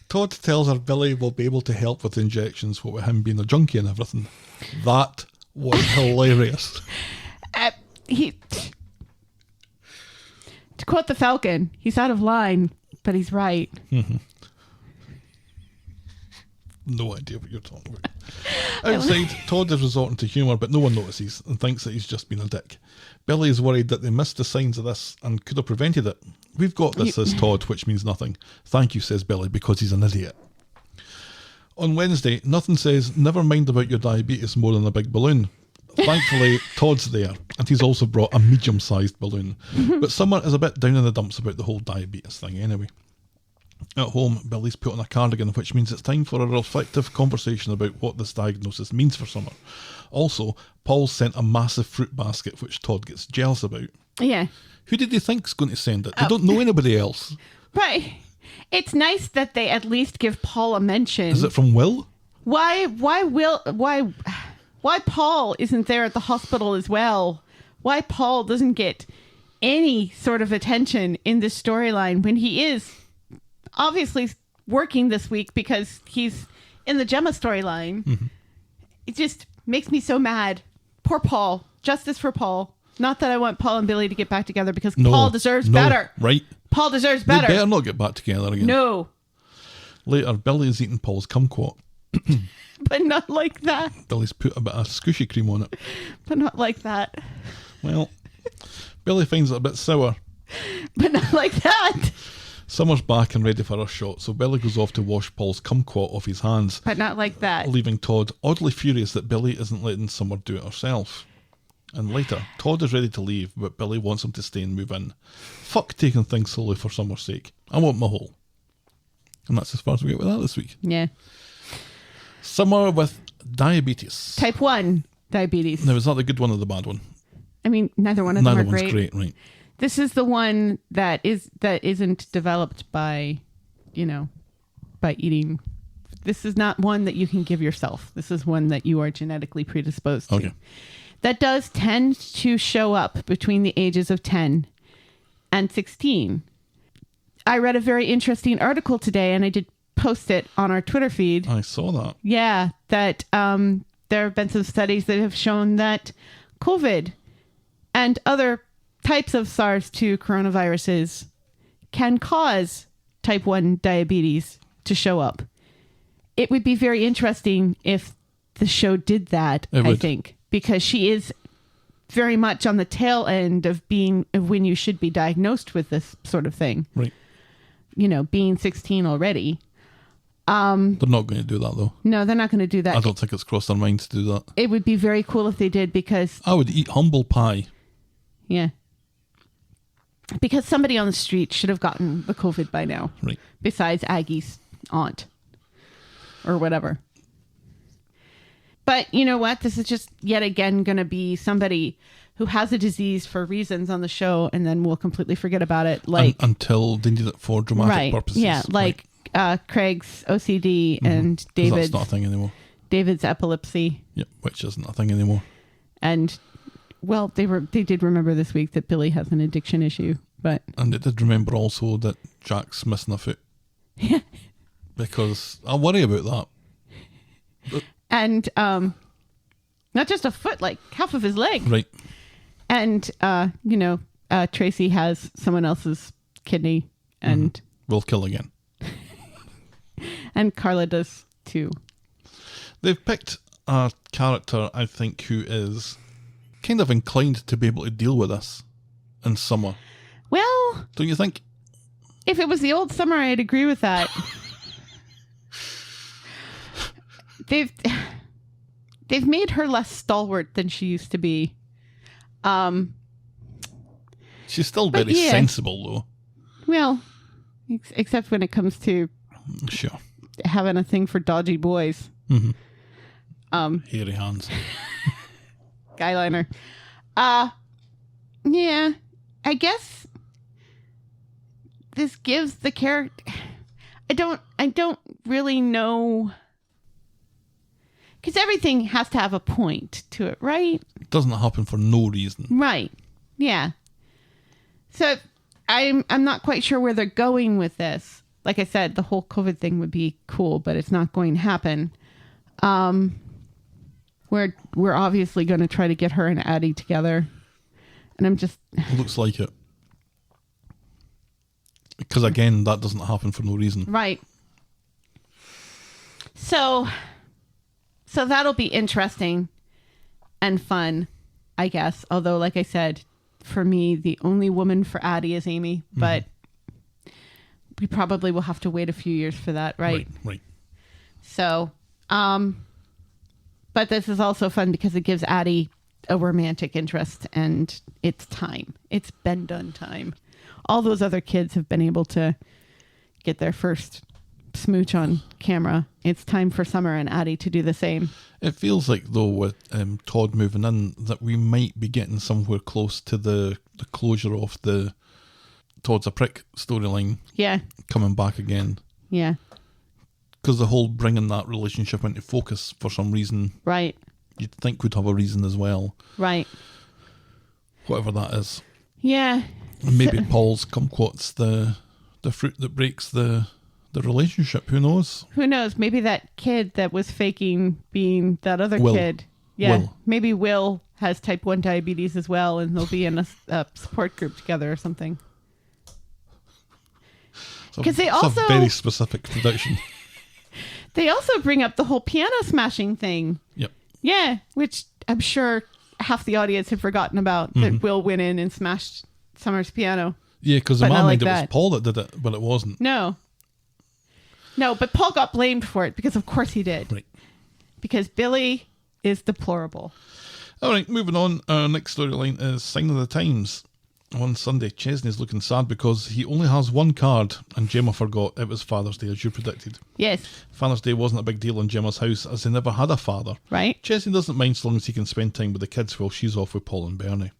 Todd tells her Billy will be able to help with injections, what with him being a junkie and everything. That was hilarious. To quote the Falcon, he's out of line, but he's right. Mm-hmm. No idea what you're talking about. Outside, Todd is resorting to humour, but no one notices and thinks that he's just been a dick. Billy is worried that they missed the signs of this and could have prevented it. We've got this, says Todd, which means nothing. Thank you, says Billy, because he's an idiot. On Wednesday, Nothing says, never mind about your diabetes more than a big balloon. Thankfully, Todd's there, and he's also brought a medium-sized balloon. But Summer is a bit down in the dumps about the whole diabetes thing anyway. At home, Billy's put on a cardigan, which means it's time for a reflective conversation about what this diagnosis means for Summer. Also, Paul sent a massive fruit basket, which Todd gets jealous about. Yeah. Who did they think's going to send it? They don't know anybody else. Right. It's nice that they at least give Paul a mention. Is it from Will? Why Paul isn't there at the hospital as well? Why Paul doesn't get any sort of attention in this storyline when he is obviously working this week because he's in the Gemma storyline. Mm-hmm. It just makes me so mad. Poor Paul. Justice for Paul. Not that I want Paul and Billy to get back together because Paul deserves better. Right. Paul deserves better. They better not get back together again. No. Later, Billy is eating Paul's kumquat. But not like that. Billy's put a bit of squishy cream on it. But not like that. Well, Billy finds it a bit sour. But not like that. Summer's back and ready for her shot, so Billy goes off to wash Paul's kumquat off his hands. But not like that. Leaving Todd oddly furious that Billy isn't letting Summer do it herself. And later, Todd is ready to leave, but Billy wants him to stay and move in. Fuck taking things slowly for Summer's sake. I want my hole. And that's as far as we get with that this week. Yeah. Summer with diabetes. Type 1 diabetes. Now, is that the good one or the bad one? I mean, neither one of them are great. Neither one's great, right. This is the one that isn't developed by, by eating. This is not one that you can give yourself. This is one that you are genetically predisposed to. Okay. That does tend to show up between the ages of 10 and 16. I read a very interesting article today, and I did post it on our Twitter feed. I saw that. Yeah, that there have been some studies that have shown that COVID and other types of SARS-2 coronaviruses can cause type 1 diabetes to show up. It would be very interesting if the show did that, I think, because she is very much on the tail end of when you should be diagnosed with this sort of thing. Right. You know, being 16 already. They're not going to do that, though. No, they're not going to do that. I don't think it's crossed their mind to do that. It would be very cool if they did, because... I would eat humble pie. Yeah. Because somebody on the street should have gotten the COVID by now. Right. Besides Aggie's aunt. Or whatever. But you know what? This is just yet again going to be somebody who has a disease for reasons on the show, and then we'll completely forget about it. Like until they need it for dramatic purposes. Yeah, like Craig's OCD and David's... That's not a thing anymore. David's epilepsy. Yep, which isn't a thing anymore. And, well, they did remember this week that Billy has an addiction issue, but... And they did remember also that Jack's missing a foot. Yeah. Because I worry about that. But, and not just a foot, like half of his leg. Right. And, Tracy has someone else's kidney, and... Will kill again. And Carla does too. They've picked a character, I think, who is kind of inclined to be able to deal with this in Summer. Well... Don't you think? If it was the old Summer, I'd agree with that. They've made her less stalwart than she used to be. She's still very sensible, though. Well, except when it comes to sure having a thing for dodgy boys. Hairy hands. Guyliner. Yeah, I guess this gives the character... I don't really know... Because everything has to have a point to it, right? It doesn't happen for no reason. Right. Yeah. So I'm not quite sure where they're going with this. Like I said, the whole COVID thing would be cool, but it's not going to happen. We're obviously going to try to get her and Addie together. And I'm just... It looks like it. Because again, that doesn't happen for no reason. Right. So that'll be interesting and fun, I guess. Although, like I said, for me, the only woman for Addie is Amy. But we probably will have to wait a few years for that, right? Right. So, but this is also fun because it gives Addie a romantic interest, and it's time. It's been done time. All those other kids have been able to get their first smooch on camera. It's time for Summer and Addie to do the same. It feels like, though, with Todd moving in, that we might be getting somewhere close to the closure of the Todd's a prick storyline. Yeah. Coming back again. Yeah. Because the whole bringing that relationship into focus for some reason. Right. You'd think would have a reason as well. Right. Whatever that is. Yeah. And maybe Paul's kumquat's the fruit that breaks the relationship. Who knows? Who knows? Maybe that kid that was faking being that other Will. kid. Yeah. Will. Maybe Will has type 1 diabetes as well, and they'll be in a support group together or something. Because they also... It's a very specific prediction. They also bring up the whole piano smashing thing. Yep. Yeah, which I'm sure half the audience have forgotten about, that Will went in and smashed Summer's piano. Yeah, because in But my not mind like it that. was Paul that did it, but it wasn't. No, but Paul got blamed for it because of course he did. Right. Because Billy is deplorable. All right, moving on. Our next storyline is Sign of the Times. On Sunday, Chesney's looking sad because he only has one card, and Gemma forgot it was Father's Day, as you predicted. Yes. Father's Day wasn't a big deal in Gemma's house, as they never had a father. Right. Chesney doesn't mind so long as he can spend time with the kids while she's off with Paul and Bernie.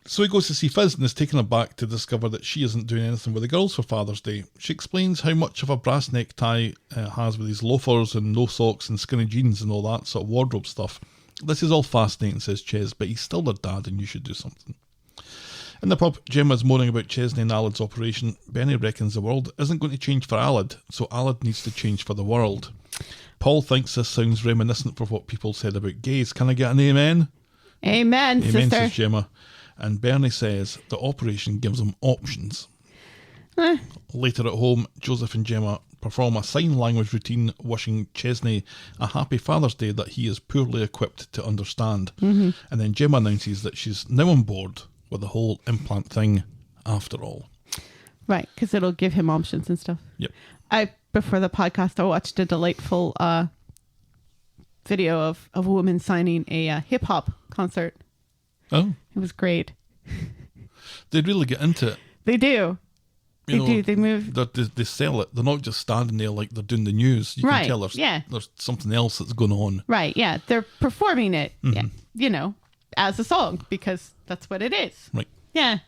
So he goes to see Fizz and is taken aback to discover that she isn't doing anything with the girls for Father's Day. She explains how much of a brass necktie has with his loafers and no socks and skinny jeans and all that sort of wardrobe stuff. This is all fascinating, says Ches, but he's still their dad and you should do something. In the pub, Gemma's moaning about Chesney and Alad's operation. Benny reckons the world isn't going to change for Alad, so Alad needs to change for the world. Paul thinks this sounds reminiscent of what people said about gays. Can I get an amen? Amen, Amen, sister. says Gemma. And Bernie says the operation gives him options. Later at home, Joseph and Gemma perform a sign language routine wishing Chesney a happy Father's Day that he is poorly equipped to understand. And then Gemma announces that she's now on board with the whole implant thing after all. Right, because it'll give him options and stuff. Yep. Before the podcast, I watched a delightful video of a woman signing a hip-hop concert. Oh. It was great. They really get into it. They do. You know, They move. They sell it. They're not just standing there like they're doing the news. You Right, can tell there's something else that's going on. Right, yeah. They're performing it, yeah, you know, as a song, because that's what it is. Right. Yeah.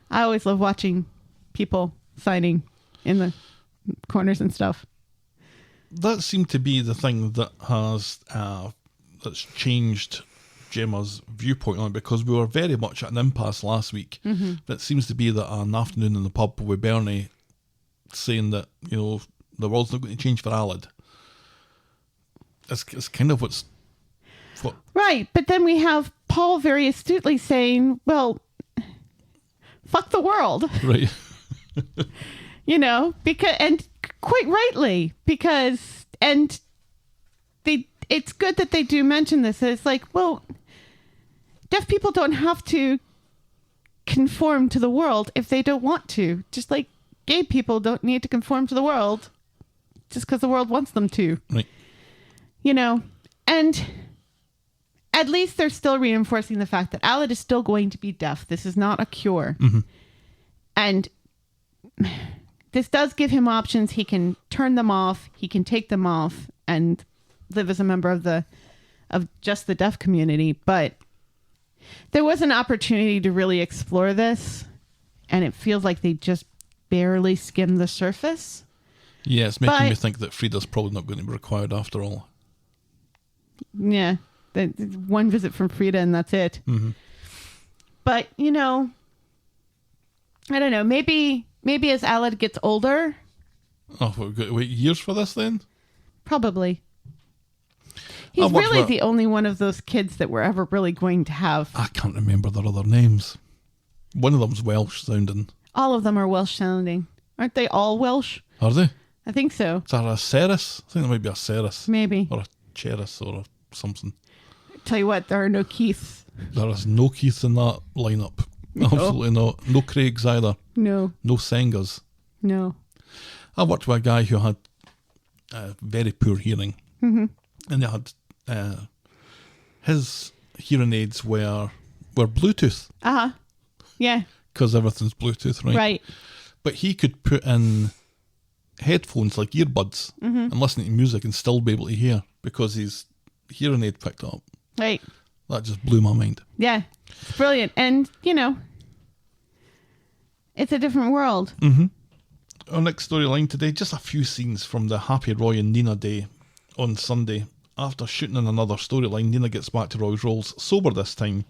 I always love watching people signing in the corners and stuff. That seemed to be the thing that has that's changed Gemma's viewpoint on it, because we were very much at an impasse last week. It seems to be that an afternoon in the pub with Bernie saying that, you know, the world's not going to change for Alad. It's kind of what. Right, but then we have Paul very astutely saying, well, fuck the world. Right. You know, because, and quite rightly, because, and it's good that they do mention this. It's like, well, deaf people don't have to conform to the world if they don't want to. Just like gay people don't need to conform to the world just because the world wants them to. Right. You know, and at least they're still reinforcing the fact that Alad is still going to be deaf. This is not a cure. And this does give him options. He can turn them off. He can take them off and live as a member of just the deaf community. But there was an opportunity to really explore this, and it feels like they just barely skimmed the surface. Yeah, it's making me think that Frida's probably not going to be required after all. Yeah, one visit from Frida and that's it. But, you know, I don't know. Maybe as Alad gets older. Oh, we've got to wait years for this then? Probably. He's really the only one of those kids that we're ever really going to have. I can't remember their other names. One of them's Welsh sounding. All of them are Welsh sounding. Aren't they all Welsh? Are they? I think so. Is that a Ceres? I think there might be a Ceres. Maybe. Or a Cheris or something. Tell you what, there are no Keiths. There is no Keith in that lineup. Absolutely not. No Craigs either. No. No Sengers. No. I worked with a guy who had very poor hearing. And they had his hearing aids were Bluetooth. Yeah. Because everything's Bluetooth, right? Right. But he could put in headphones like earbuds and listen to music and still be able to hear because his hearing aid picked up. Right. That just blew my mind. Yeah. It's brilliant. And, you know, it's a different world. Our next storyline today, just a few scenes from the Happy Roy and Nina day on Sunday. After shooting in another storyline, Nina gets back to Roy's roles, sober this time.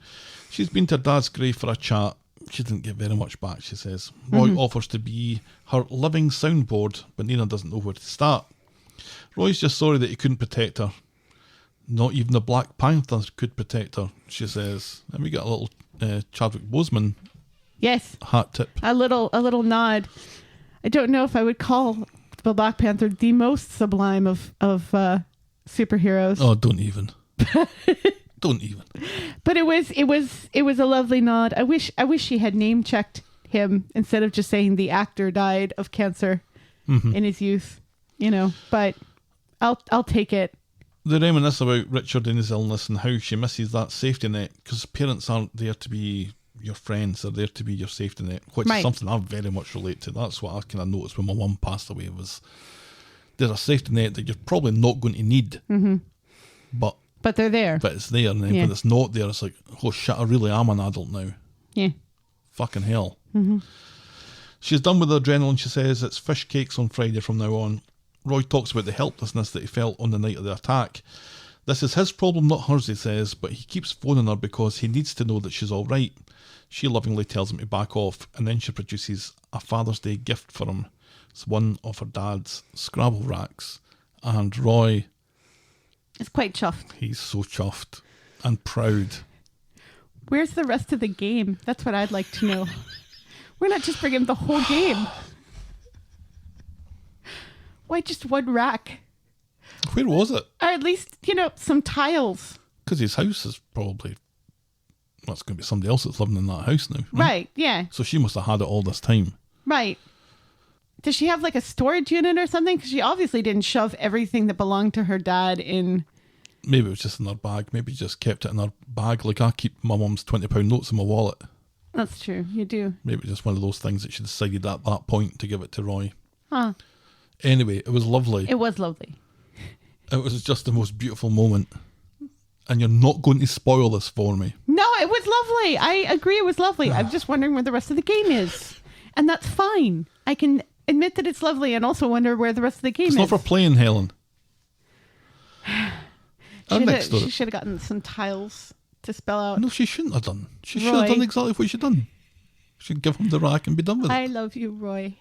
She's been to her dad's grave for a chat. She didn't get very much back, she says. Roy offers to be her living soundboard, but Nina doesn't know where to start. Roy's just sorry that he couldn't protect her. Not even the Black Panther could protect her, she says. And we get a little Chadwick Boseman hat tip. A little nod. I don't know if I would call the Black Panther the most sublime of superheroes. Oh, don't even. Don't even. But it was a lovely nod. I wish she had name checked him instead of just saying the actor died of cancer in his youth. You know, but I'll take it. They reminisce about Richard and his illness and how she misses that safety net because parents aren't there to be your friends, they're there to be your safety net, which is something I very much relate to. That's what I kind of noticed when my mum passed away was there's a safety net that you're probably not going to need, but they're there. But it's there, and then when it's not there, it's like, oh shit, I really am an adult now. Yeah. Fucking hell. She's done with the adrenaline, she says. It's fish cakes on Friday from now on. Roy talks about the helplessness that he felt on the night of the attack. This is his problem, not hers, he says, but he keeps phoning her because he needs to know that she's all right. She lovingly tells him to back off, and then she produces a Father's Day gift for him. It's one of her dad's Scrabble racks, and Roy is quite chuffed. He's so chuffed and proud. Where's the rest of the game? That's what I'd like to know. We're not just bringing the whole game. Why just one rack? Where was it? Or at least, some tiles. Because his house is probably... Well, it's going to be somebody else that's living in that house now. Right, yeah. So she must have had it all this time. Right. Does she have like a storage unit or something? Because she obviously didn't shove everything that belonged to her dad in. Maybe it was just in her bag. Maybe just kept it in her bag. Like I keep my mum's £20 notes in my wallet. That's true. You do. Maybe it's just one of those things that she decided at that point to give it to Roy. Huh. Anyway, it was lovely. It was lovely. It was just the most beautiful moment. And you're not going to spoil this for me. No, it was lovely. I agree it was lovely. I'm just wondering where the rest of the game is. And that's fine. I can admit that it's lovely and also wonder where the rest of the game is. It's not for playing, Helen. She should have gotten some tiles to spell out. No, she shouldn't have done. She should have done exactly what she'd done. She'd give him the rack and be done with it. I love you, Roy.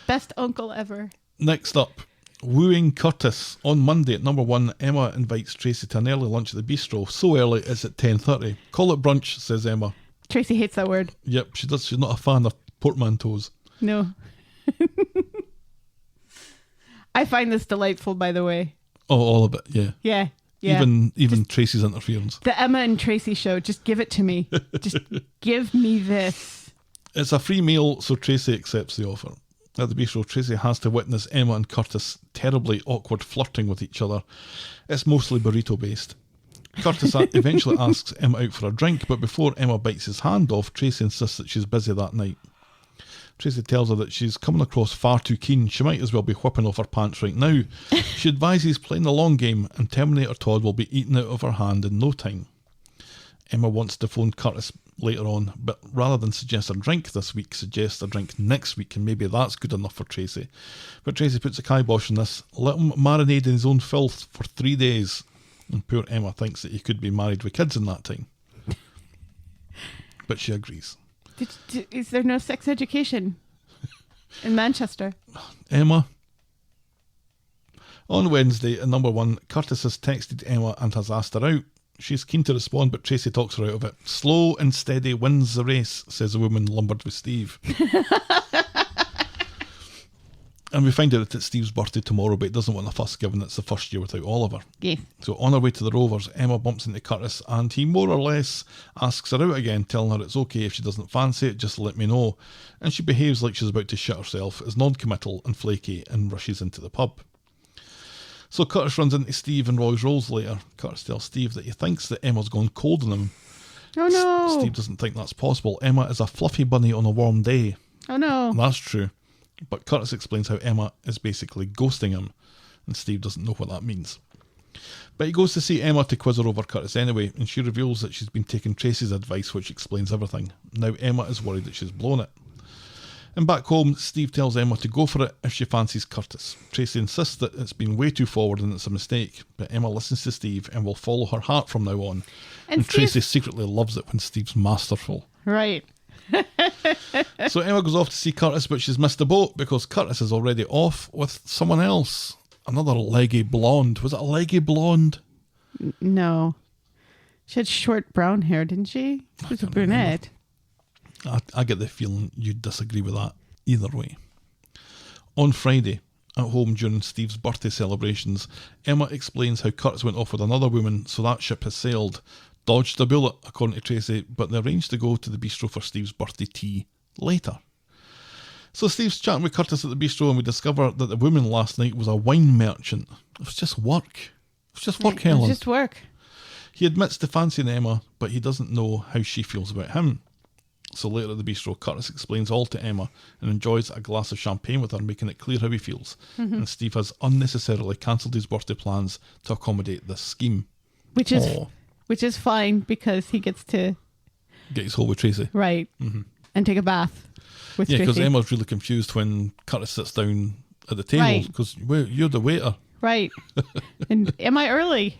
Best uncle ever. Next up, Wooing Curtis. On Monday at number 1, Emma invites Tracy to an early lunch at the bistro. So early, it's at 10:30. Call it brunch, says Emma. Tracy hates that word. Yep, she does. She's not a fan of portmanteaus. No. I find this delightful, by the way. Oh, all of it, yeah. Yeah. Even Tracy's interference. The Emma and Tracy show, just give it to me. Just give me this. It's a free meal, so Tracy accepts the offer. At the bistro, Tracy has to witness Emma and Curtis terribly awkward flirting with each other. It's mostly burrito based. Curtis eventually asks Emma out for a drink, but before Emma bites his hand off, Tracy insists that she's busy that night. Tracy tells her that she's coming across far too keen. She might as well be whipping off her pants right now. She advises playing the long game, and Terminator Todd will be eaten out of her hand in no time. Emma wants to phone Curtis later on, but rather than suggest a drink this week, suggests a drink next week, and maybe that's good enough for Tracy. But Tracy puts a kibosh on this. Let him marinate in his own filth for 3 days. And poor Emma thinks that he could be married with kids in that time. But she agrees. Is there no sex education in Manchester? Emma. On Wednesday, at number 1, Curtis has texted Emma and has asked her out. She's keen to respond, but Tracy talks her out of it. Slow and steady wins the race, says the woman lumbered with Steve. And we find out that it's Steve's birthday tomorrow, but he doesn't want a fuss given it's the first year without Oliver. Yes. So on her way to the Rovers, Emma bumps into Curtis and he more or less asks her out again, telling her it's okay if she doesn't fancy it, just let me know. And she behaves like she's about to shit herself, is non-committal and flaky, and rushes into the pub. So Curtis runs into Steve and Roy's Rolls later. Curtis tells Steve that he thinks that Emma's gone cold on him. Oh no. Steve doesn't think that's possible. Emma is a fluffy bunny on a warm day. Oh no. That's true. But Curtis explains how Emma is basically ghosting him, and Steve doesn't know what that means. But he goes to see Emma to quiz her over Curtis anyway, and she reveals that she's been taking Tracy's advice, which explains everything. Now Emma is worried that she's blown it. And back home, Steve tells Emma to go for it if she fancies Curtis. Tracy insists that it's been way too forward and it's a mistake, but Emma listens to Steve and will follow her heart from now on. And Tracy secretly loves it when Steve's masterful. Right. So Emma goes off to see Curtis, but she's missed the boat because Curtis is already off with someone else. Another leggy blonde. Was it a leggy blonde? No. She had short brown hair, didn't she? She was a brunette. I get the feeling you'd disagree with that either way. On Friday, at home during Steve's birthday celebrations, Emma explains how Curtis went off with another woman, so that ship has sailed. Dodged a bullet, according to Tracy, but they arranged to go to the bistro for Steve's birthday tea later. So Steve's chatting with Curtis at the bistro, and we discover that the woman last night was a wine merchant. It was just work. It was just work, Helen. It was just work. He admits to fancying Emma, but he doesn't know how she feels about him. So later at the bistro, Curtis explains all to Emma and enjoys a glass of champagne with her, making it clear how he feels. Mm-hmm. And Steve has unnecessarily cancelled his birthday plans to accommodate this scheme. Which is fine because he gets to get his hole with Tracy. Right. Mm-hmm. And take a bath with Tracy. Yeah, because Emma's really confused when Curtis sits down at the table because you're the waiter. Right. And am I early?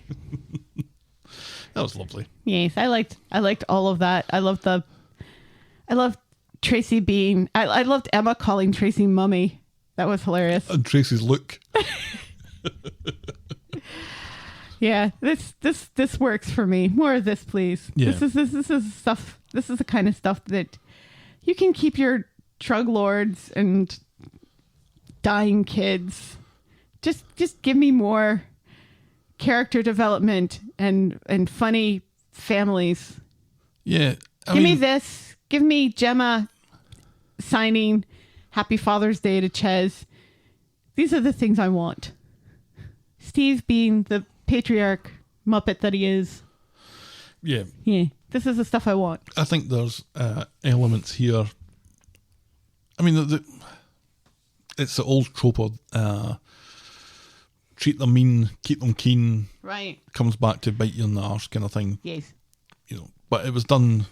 That was lovely. Yes, I liked all of that. I loved Tracy being... I loved Emma calling Tracy mummy. That was hilarious. And Tracy's look. Yeah, this works for me. More of this, please. Yeah. This is stuff. This is the kind of stuff that you can keep your drug lords and dying kids. Just give me more character development and funny families. Yeah. Give me this. Give me Gemma signing Happy Father's Day to Ches. These are the things I want. Steve being the patriarch Muppet that he is. Yeah. Yeah. This is the stuff I want. I think there's elements here. I mean, it's the old trope of treat them mean, keep them keen. Right. Comes back to bite you in the arse kind of thing. Yes. You know, but it was done,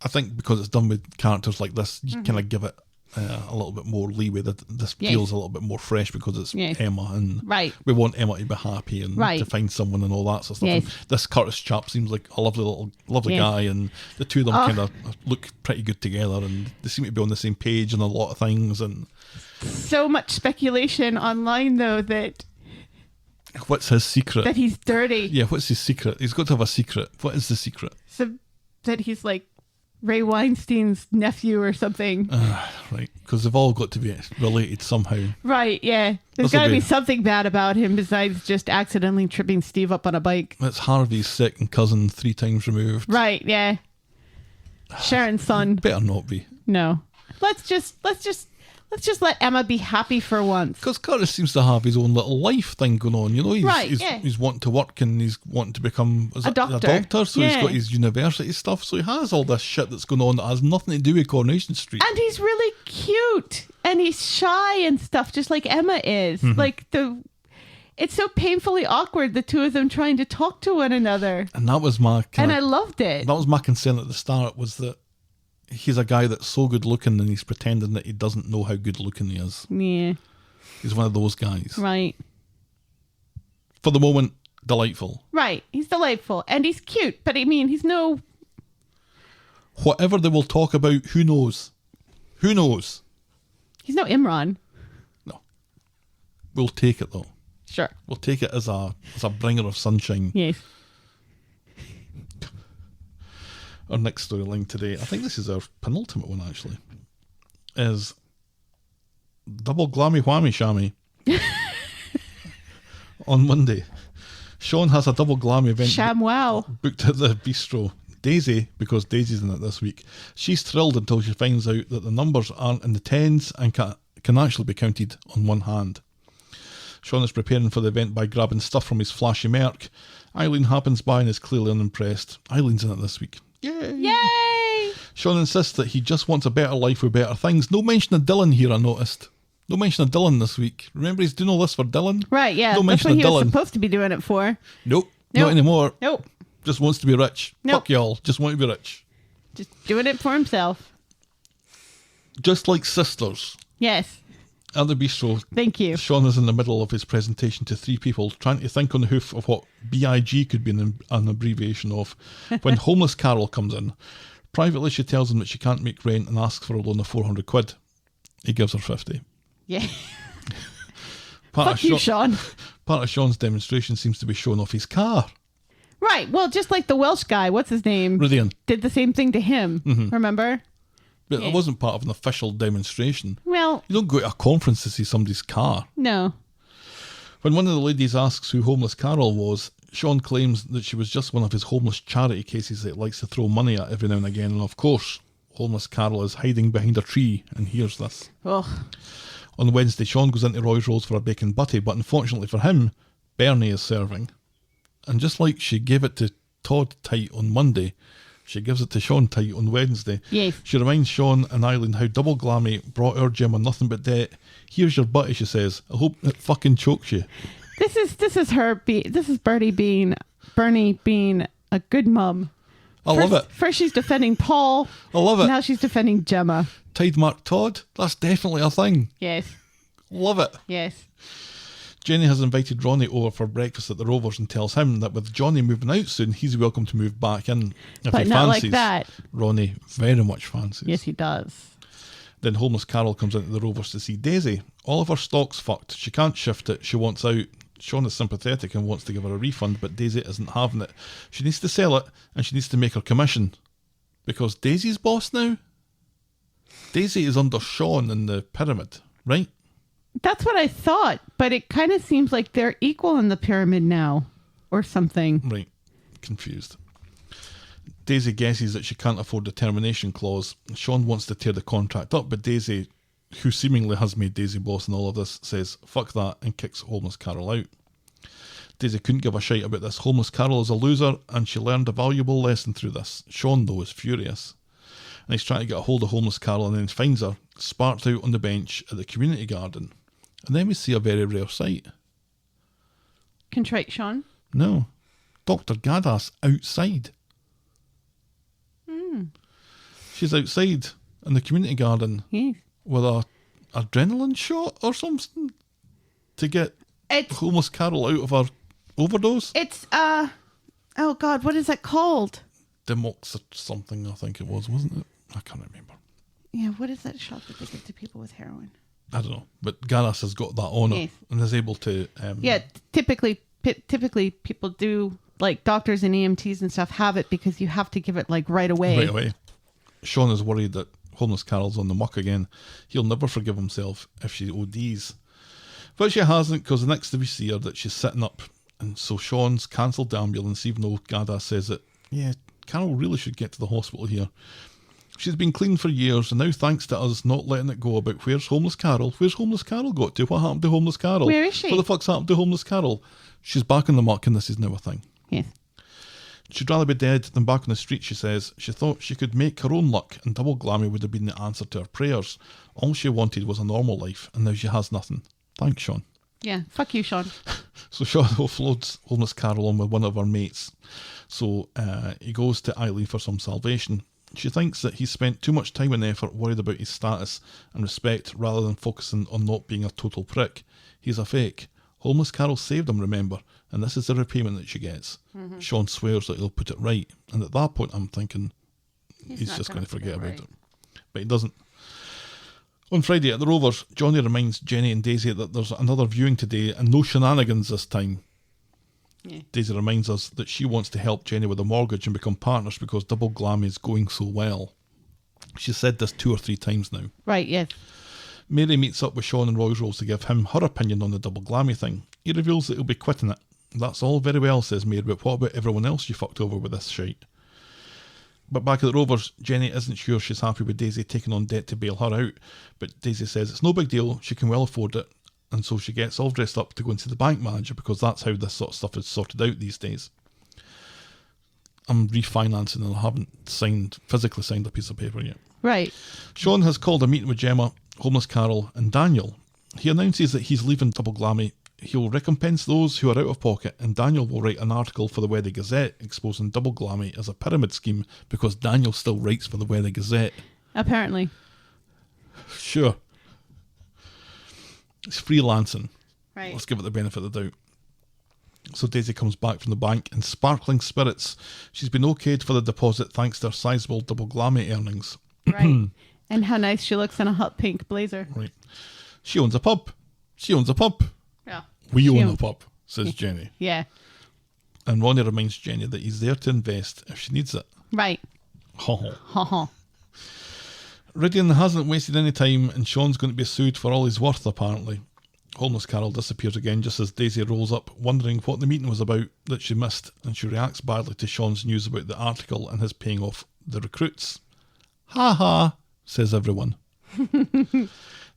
I think because it's done with characters like this, you kind of give it a little bit more leeway. That this feels a little bit more fresh because it's Emma, and we want Emma to be happy and to find someone and all that sort of stuff. Yes. And this Curtis chap seems like a lovely guy, and the two of them kind of look pretty good together, and they seem to be on the same page on a lot of things. And so much speculation online though that what's his secret? That he's dirty. Yeah, what's his secret? He's got to have a secret. What is the secret? So that he's like Ray Weinstein's nephew or something. Right, because they've all got to be related somehow. Right, yeah. There's got to be something bad about him besides just accidentally tripping Steve up on a bike. It's Harvey's second cousin 3 times removed. Right, yeah. Sharon's son. Better not be. No. Let's just let Emma be happy for once. Because Curtis seems to have his own little life thing going on, you know. He's wanting to work and he's wanting to become a doctor. So he's got his university stuff. So he has all this shit that's going on that has nothing to do with Coronation Street. And he's really cute. And he's shy and stuff, just like Emma is. Like it's so painfully awkward, the two of them trying to talk to one another. And that was my I loved it. That was my concern at the start, was that he's a guy that's so good looking and he's pretending that he doesn't know how good looking he is. Yeah. He's one of those guys. Right. For the moment, delightful. Right. He's delightful. And he's cute. But I mean, he's no... Whatever they will talk about, who knows? Who knows? He's no Imran. No. We'll take it though. Sure. We'll take it as a bringer of sunshine. Yes. Our next storyline today, I think this is our penultimate one actually, is Double Glammy Whammy Shammy. On Monday, Sean has a Double Glammy event booked at the bistro. Daisy, because Daisy's in it this week, she's thrilled until she finds out that the numbers aren't in the tens and can actually be counted on one hand. Sean is preparing for the event by grabbing stuff from his flashy Merc. Eileen happens by and is clearly unimpressed. Eileen's in it this week. Yay! Yay! Sean insists that he just wants a better life with better things. No mention of Dylan here, I noticed. No mention of Dylan this week. Remember, he's doing all this for Dylan? Right, yeah. No That's mention what of he was Dylan. supposed to be doing it for. Nope. Not anymore. Nope. Just wants to be rich. Nope. Fuck y'all. Just want to be rich. Just doing it for himself. Just like sisters. Yes. At the bistro, thank you. Sean is in the middle of his presentation to 3 people, trying to think on the hoof of what BIG could be an abbreviation of, when homeless Carol comes in. Privately, she tells him that she can't make rent and asks for a loan of 400 quid. He gives her 50. Yeah. Fuck you, Sean. Part of Sean's demonstration seems to be showing off his car. Right. Well, just like the Welsh guy, what's his name? Rita. Did the same thing to him. Remember? But it wasn't part of an official demonstration. Well, you don't go to a conference to see somebody's car. No. When one of the ladies asks who homeless Carol was, Sean claims that she was just one of his homeless charity cases that he likes to throw money at every now and again. And of course, homeless Carol is hiding behind a tree and hears this. Ugh. On Wednesday, Sean goes into Roy's Rolls for a bacon butty, but unfortunately for him, Bernie is serving. And just like she gave it to Todd tight on Monday, she gives it to Sean tight on Wednesday. Yes. She reminds Sean and Eileen how Double Glammy brought our Gemma nothing but debt. Here's your butty, she says. I hope it fucking chokes you. This is Bernie being a good mum. I love it. First she's defending Paul. I love it. Now she's defending Gemma. Tide Mark Todd, that's definitely a thing. Yes. Love it. Yes. Jenny has invited Ronnie over for breakfast at the Rovers and tells him that with Johnny moving out soon, he's welcome to move back in if but he not fancies. Like that. Ronnie very much fancies. Yes, he does. Then homeless Carol comes into the Rovers to see Daisy. All of her stock's fucked. She can't shift it. She wants out. Sean is sympathetic and wants to give her a refund, but Daisy isn't having it. She needs to sell it and she needs to make her commission. Because Daisy's boss now? Daisy is under Sean in the pyramid, right? That's what I thought, but it kind of seems like they're equal in the pyramid now, or something. Right. Confused. Daisy guesses that she can't afford the termination clause. Sean wants to tear the contract up, but Daisy, who seemingly has made Daisy boss in all of this, says fuck that and kicks homeless Carol out. Daisy couldn't give a shite about this. Homeless Carol is a loser, and she learned a valuable lesson through this. Sean, though, is furious. And he's trying to get a hold of homeless Carol, and then finds her sparked out on the bench at the community garden. And then we see a very rare sight. Contrite Sean? No. Dr. Gadas outside. She's outside in the community garden with a adrenaline shot or something to get homeless Carol out of her overdose. It's, oh God, what is that called? Demox or something, I think it was, wasn't it? I can't remember. Yeah, what is that shot that they give to people with heroin? I don't know, but Gadas has got that on her and is able to... typically people do, like doctors and EMTs and stuff have it because you have to give it like right away. Right away. Sean is worried that homeless Carol's on the muck again. He'll never forgive himself if she ODs. But she hasn't, because the next we see her that she's sitting up. And so Sean's cancelled the ambulance, even though Gadas says that, yeah, Carol really should get to the hospital here. She's been clean for years, and now thanks to us not letting it go about where's homeless Carol? Where's homeless Carol got to? What happened to homeless Carol? Where is she? What the fuck's happened to homeless Carol? She's back in the muck, and this is now a thing. Yes. She'd rather be dead than back on the street, she says. She thought she could make her own luck, and Double Glammy would have been the answer to her prayers. All she wanted was a normal life, and now she has nothing. Thanks, Sean. Yeah, fuck you, Sean. So Sean offloads homeless Carol on with one of her mates. So he goes to Eileen for some salvation. She thinks that he's spent too much time and effort worried about his status and respect rather than focusing on not being a total prick. He's a fake. Homeless Carol saved him, remember, and this is the repayment that she gets. Mm-hmm. Sean swears that he'll put it right, and at that point I'm thinking he's just going to forget about it. But he doesn't. On Friday at the Rovers, Johnny reminds Jenny and Daisy that there's another viewing today and no shenanigans this time. Yeah. Daisy reminds us that she wants to help Jenny with a mortgage and become partners because Double Glammy is going so well. She's said this 2 or 3 times now. Right, yes. Mary meets up with Sean and Roy's Rolls to give him her opinion on the Double Glammy thing. He reveals that he'll be quitting it. That's all very well, says Mary, but what about everyone else you fucked over with this shite? But back at the Rovers, Jenny isn't sure she's happy with Daisy taking on debt to bail her out, but Daisy says it's no big deal, she can well afford it, and so she gets all dressed up to go into the bank manager because that's how this sort of stuff is sorted out these days. I'm refinancing and I haven't physically signed a piece of paper yet. Right. Sean has called a meeting with Gemma, homeless Carol and Daniel. He announces that he's leaving Double Glammy. He'll recompense those who are out of pocket, and Daniel will write an article for the Weather Gazette exposing Double Glammy as a pyramid scheme because Daniel still writes for the Weather Gazette. Apparently. Sure. It's freelancing. Right. Let's give it the benefit of the doubt. So Daisy comes back from the bank in sparkling spirits. She's been okayed for the deposit thanks to her sizable Double Glammy earnings. Right. And how nice she looks in a hot pink blazer. Right. She owns a pub. She owns a pub. Yeah. We own a pub, says Jenny. Yeah. And Ronnie reminds Jenny that he's there to invest if she needs it. Right. Ha ha. Ha ha. Ridian hasn't wasted any time, and Sean's going to be sued for all he's worth, apparently. Homeless Carol disappears again just as Daisy rolls up, wondering what the meeting was about that she missed, and she reacts badly to Sean's news about the article and his paying off the recruits. Ha ha, says everyone.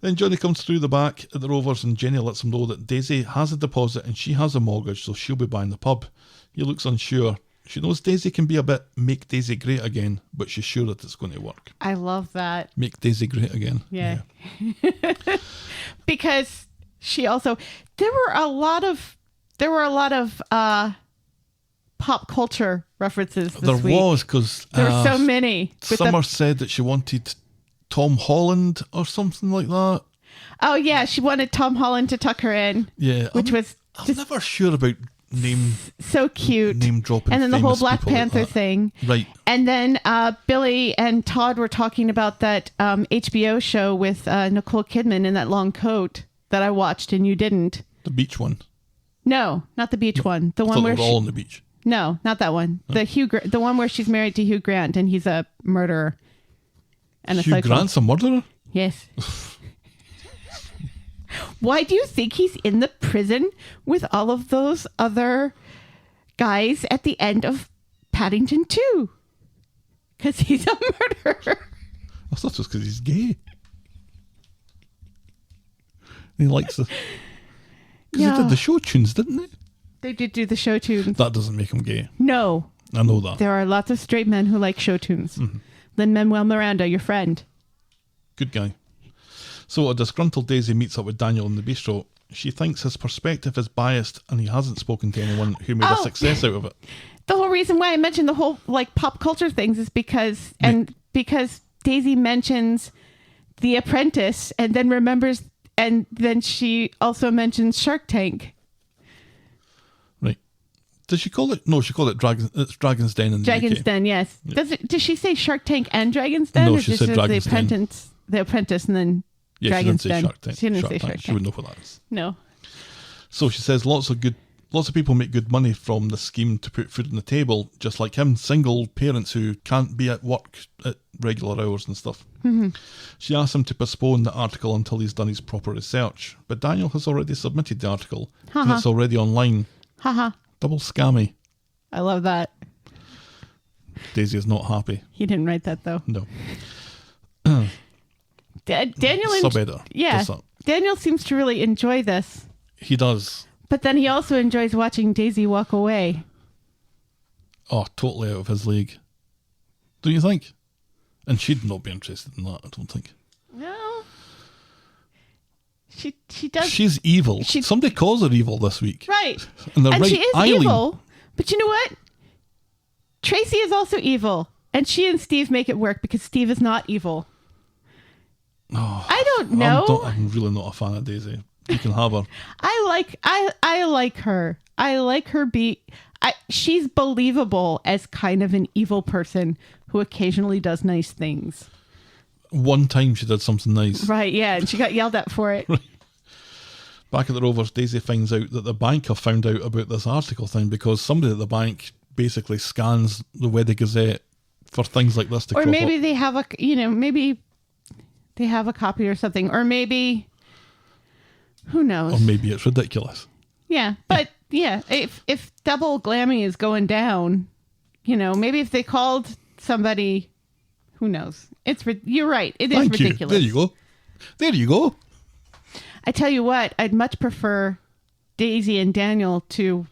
Then Johnny comes through the back at the Rovers and Jenny lets him know that Daisy has a deposit and she has a mortgage, so she'll be buying the pub. He looks unsure. She knows Daisy can be a bit make Daisy great again, but she's sure that it's going to work. I love that. Make Daisy great again. Yeah. Because she also, there were a lot of pop culture references this week. There was, because there were so many. Summer said that she wanted Tom Holland or something like that. Oh yeah, she wanted Tom Holland to tuck her in. Yeah, which was I'm never sure about so cute name dropping, and then the whole Black Panther thing, right? And then Billy and Todd were talking about that HBO show with Nicole Kidman in that long coat that I watched and you didn't. The beach one? No, not the beach one. The one where we're all on the beach. No, not that one. Huh? The one where she's married to Hugh Grant and he's a murderer. And Hugh Grant's a murderer? Yes. Why do you think he's in the prison with all of those other guys at the end of Paddington 2? Because he's a murderer. I thought it was because he's gay. He likes the... Because he did the show tunes, didn't he? They did do the show tunes. That doesn't make him gay. No. I know that. There are lots of straight men who like show tunes. Mm-hmm. Lin-Manuel Miranda, your friend. Good guy. So a disgruntled Daisy meets up with Daniel in the bistro. She thinks his perspective is biased and he hasn't spoken to anyone who made a success out of it. The whole reason why I mentioned the whole like pop culture things is because Daisy mentions The Apprentice and then remembers, and then she also mentions Shark Tank. Right. Does she call it? No, she called it Dragon's Den in the Dragon's UK. Den, yes. Yeah. Does she say Shark Tank and Dragon's Den? No, or she said Dragon's Den. The Apprentice and then Dragon's Den. Shark Tank. She didn't say Shark Tank. She would know what that is. No. So she says lots of people make good money from the scheme to put food on the table, just like him, single parents who can't be at work at regular hours and stuff. Mm-hmm. She asks him to postpone the article until he's done his proper research, but Daniel has already submitted the article and it's already online. Haha. Double scammy. I love that. Daisy is not happy. He didn't write that though. No. Daniel sub-editor. Yeah. Daniel seems to really enjoy this. He does. But then he also enjoys watching Daisy walk away. Oh, totally out of his league. Don't you think? And she'd not be interested in that, I don't think. No. She does. She's evil. Somebody calls her evil this week. Right. And right. She is Eileen. Evil. But you know what? Tracy is also evil. And she and Steve make it work because Steve is not evil. Oh, I don't know. I'm really not a fan of Daisy. You can have her. I like her. I like her she's believable as kind of an evil person who occasionally does nice things. One time she did something nice. Right, yeah, and she got yelled at for it. Back at the Rovers, Daisy finds out that the bank have found out about this article thing because somebody at the bank basically scans the Wedding Gazette for things like this to crop maybe up. they have maybe they have a copy or something, or maybe who knows? Or maybe it's ridiculous. Yeah, but yeah, if Double Glammy is going down, maybe if they called somebody, who knows? You're right. It is Thank ridiculous. You. There you go. I tell you what, I'd much prefer Daisy and Daniel to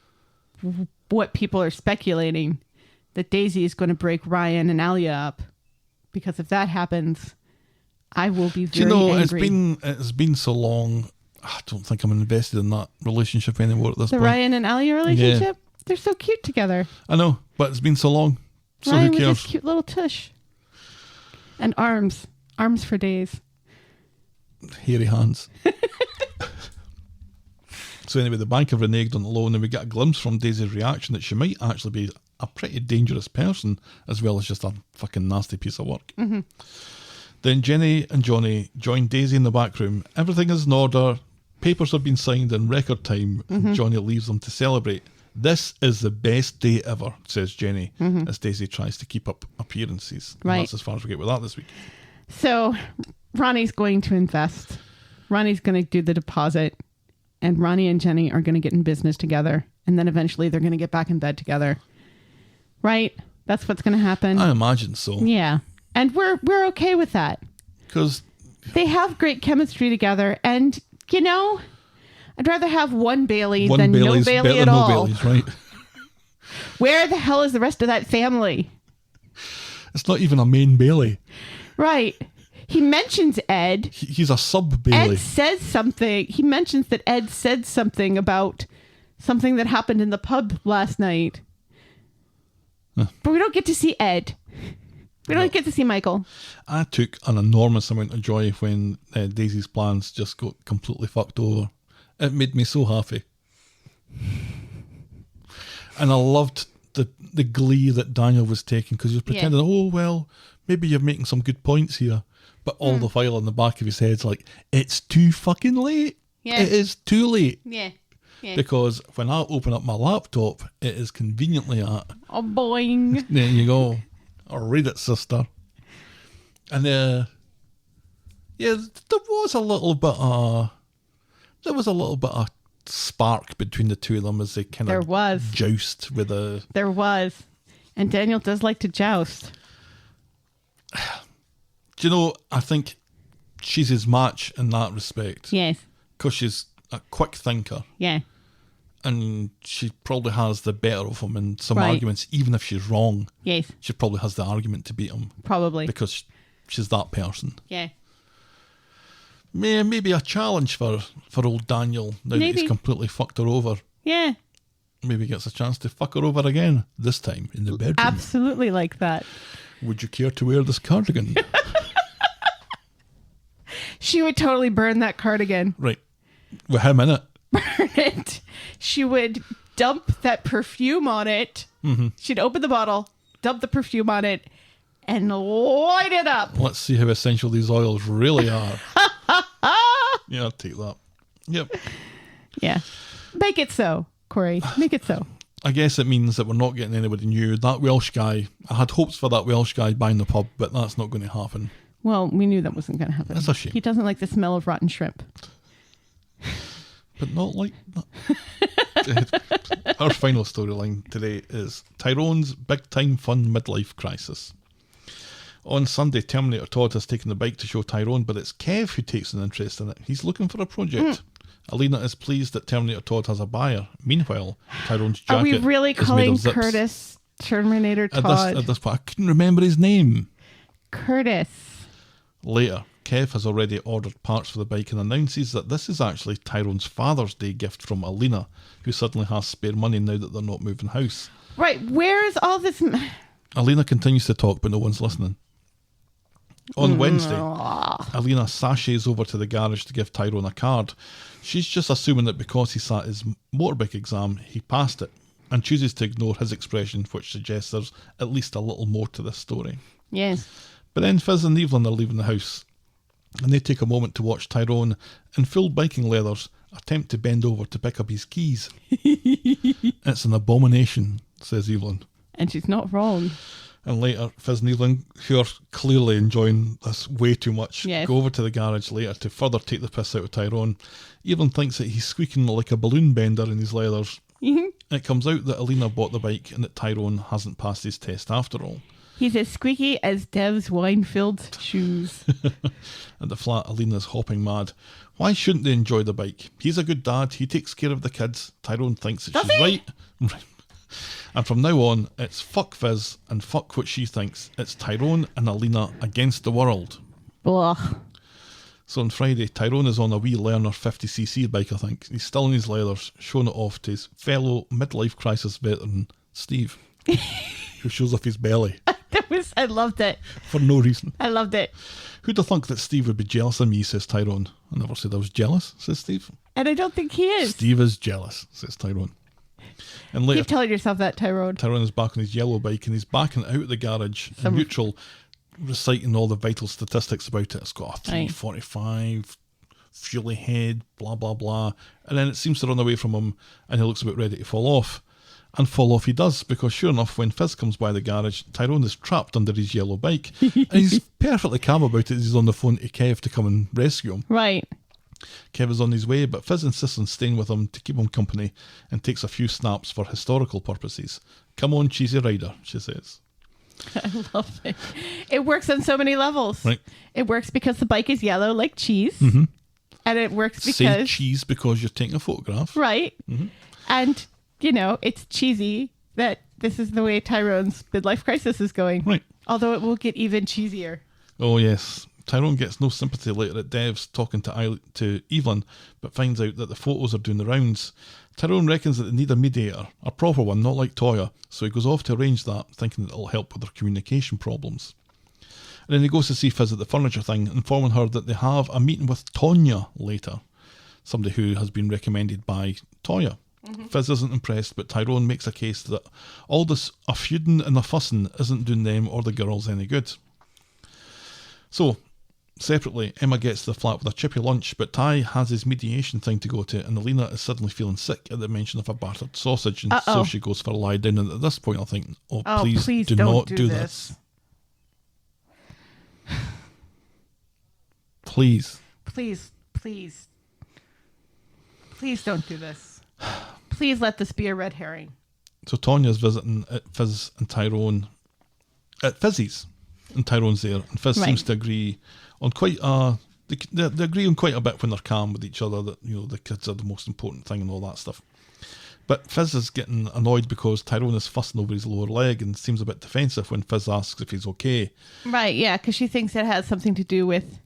what people are speculating, that Daisy is going to break Ryan and Alia up, because if that happens, I will be very angry. It's been so long. I don't think I'm invested in that relationship anymore at this point. The Ryan and Alia relationship? Yeah. They're so cute together. I know, but it's been so long. So Ryan who cares? With his cute little tush. And arms. Arms for days. Hairy hands. So anyway, the bank have reneged on the loan, and we get a glimpse from Daisy's reaction that she might actually be a pretty dangerous person, as well as just a fucking nasty piece of work. Mm-hmm. Then Jenny and Johnny join Daisy in the back room. Everything is in order. Papers have been signed in record time, and Johnny leaves them to celebrate. This is the best day ever, says Jenny, as Daisy tries to keep up appearances. Right. And that's as far as we get with that this week. So Ronnie's going to invest. Ronnie's going to do the deposit. And Ronnie and Jenny are going to get in business together. And then eventually they're going to get back in bed together. Right? That's what's going to happen. I imagine so. Yeah. And we're okay with that. Because they have great chemistry together. And, I'd rather have one Bailey than no Bailey at all. No Baileys, right? Where the hell is the rest of that family? It's not even a main Bailey. Right. He mentions Ed. He's a sub Bailey. Ed says something. He mentions that Ed said something about something that happened in the pub last night. Huh. But we don't get to see Ed. We don't get to see Michael. I took an enormous amount of joy when Daisy's plans just got completely fucked over. It made me so happy. And I loved the glee that Daniel was taking, because he was pretending, oh, well, maybe you're making some good points here. But all the while in the back of his head's like, it's too fucking late. Yeah. It is too late. Yeah. Because when I open up my laptop, it is conveniently at... Oh, boing. There you go. I'll read it, sister. And there was a little bit there was a little bit of spark between the two of them as they kind of joust with a... There was. And Daniel does like to joust. Do you know, I think she's his match in that respect. Yes. Because she's a quick thinker. Yeah. And she probably has the better of him in some arguments, even if she's wrong. Yes. She probably has the argument to beat him. Probably. Because she's that person. Yeah. Maybe a challenge for old Daniel now that he's completely fucked her over. Yeah. Maybe gets a chance to fuck her over again, this time in the bedroom. Absolutely like that. Would you care to wear this cardigan? She would totally burn that cardigan. Right. With him in it. Burn it. She would dump that perfume on it. Mm-hmm. She'd open the bottle, dump the perfume on it, and light it up. Let's see how essential these oils really are. Yeah, I'll take that. Yep. Yeah. Make it so, Corey. Make it so. I guess it means that we're not getting anybody new. That Welsh guy, I had hopes for that Welsh guy buying the pub, but that's not going to happen. Well, we knew that wasn't going to happen. That's a shame. He doesn't like the smell of rotten shrimp. But not like that. Our final storyline today is Tyrone's big time fun midlife crisis. On Sunday, Terminator Todd has taken the bike to show Tyrone, but it's Kev who takes an interest in it. He's looking for a project. Alina is pleased that Terminator Todd has a buyer. Meanwhile, Tyrone's jacket Are we really is made calling of zips. Curtis Terminator Todd? At this point, I couldn't remember his name. Curtis. Later, Kev has already ordered parts for the bike and announces that this is actually Tyrone's Father's Day gift from Alina, who suddenly has spare money now that they're not moving house. Right, where is all this... Alina continues to talk, but no one's listening. On Wednesday, Alina sashays over to the garage to give Tyrone a card. She's just assuming that because he sat his motorbike exam, he passed it, and chooses to ignore his expression, which suggests there's at least a little more to this story. Yes. But then Fizz and Evelyn are leaving the house, and they take a moment to watch Tyrone, in full biking leathers, attempt to bend over to pick up his keys. It's an abomination, says Evelyn. And she's not wrong. And later, Fizz and Evelyn, who are clearly enjoying this way too much, go over to the garage later to further take the piss out of Tyrone. Evelyn thinks that he's squeaking like a balloon bender in his leathers. It comes out that Alina bought the bike and that Tyrone hasn't passed his test after all. He's as squeaky as Dev's wine-filled shoes. At the flat, Alina's hopping mad. Why shouldn't they enjoy the bike? He's a good dad. He takes care of the kids. Tyrone thinks that she's right. And from now on, it's fuck Fizz and fuck what she thinks. It's Tyrone and Alina against the world. Blah. So on Friday, Tyrone is on a wee learner 50cc bike, I think. He's still in his leathers, showing it off to his fellow midlife crisis veteran, Steve, who shows off his belly. I loved it. For no reason. I loved it. Who'd have thunk that Steve would be jealous of me, says Tyrone. I never said I was jealous, says Steve. And I don't think he is. Steve is jealous, says Tyrone. And later, keep telling yourself that, Tyrone. Tyrone is back on his yellow bike and he's backing out of the garage in neutral, reciting all the vital statistics about it. It's got a 345, fuel ahead, blah, blah, blah. And then it seems to run away from him and he looks about ready to fall off. And fall off he does, because sure enough, when Fizz comes by the garage, Tyrone is trapped under his yellow bike. And he's perfectly calm about it. He's on the phone to Kev to come and rescue him. Right. Kev is on his way, but Fizz insists on staying with him to keep him company and takes a few snaps for historical purposes. Come on, cheesy rider, she says. I love it. It works on so many levels. Right. It works because the bike is yellow like cheese. Mm-hmm. And it works because... Say cheese because you're taking a photograph. Right. Mm-hmm. And, you know, it's cheesy that this is the way Tyrone's midlife crisis is going. Right. Although it will get even cheesier. Oh, yes. Tyrone gets no sympathy later at Dev's talking to Evelyn, but finds out that the photos are doing the rounds. Tyrone reckons that they need a mediator, a proper one, not like Toya, so he goes off to arrange that, thinking that it'll help with their communication problems. And then he goes to see Fizz at the furniture thing, informing her that they have a meeting with Tonya later, somebody who has been recommended by Toya. Mm-hmm. Fizz isn't impressed, but Tyrone makes a case that all this a feuding and a fussing isn't doing them or the girls any good. So, separately, Emma gets to the flat with a chippy lunch, but Ty has his mediation thing to go to, and Alina is suddenly feeling sick at the mention of a battered sausage, and so she goes for a lie down, and at this point I think, please do not do this. Please. Please. Please don't do this. Please let this be a red herring. So Tanya's visiting at Fizz and Tyrone at Fizzy's, and Tyrone's there, and Fizz seems to agree on quite they agree on quite a bit when they're calm with each other, that, you know, the kids are the most important thing and all that stuff. But Fizz is getting annoyed because Tyrone is fussing over his lower leg and seems a bit defensive when Fizz asks if he's okay. Right, yeah, because she thinks it has something to do with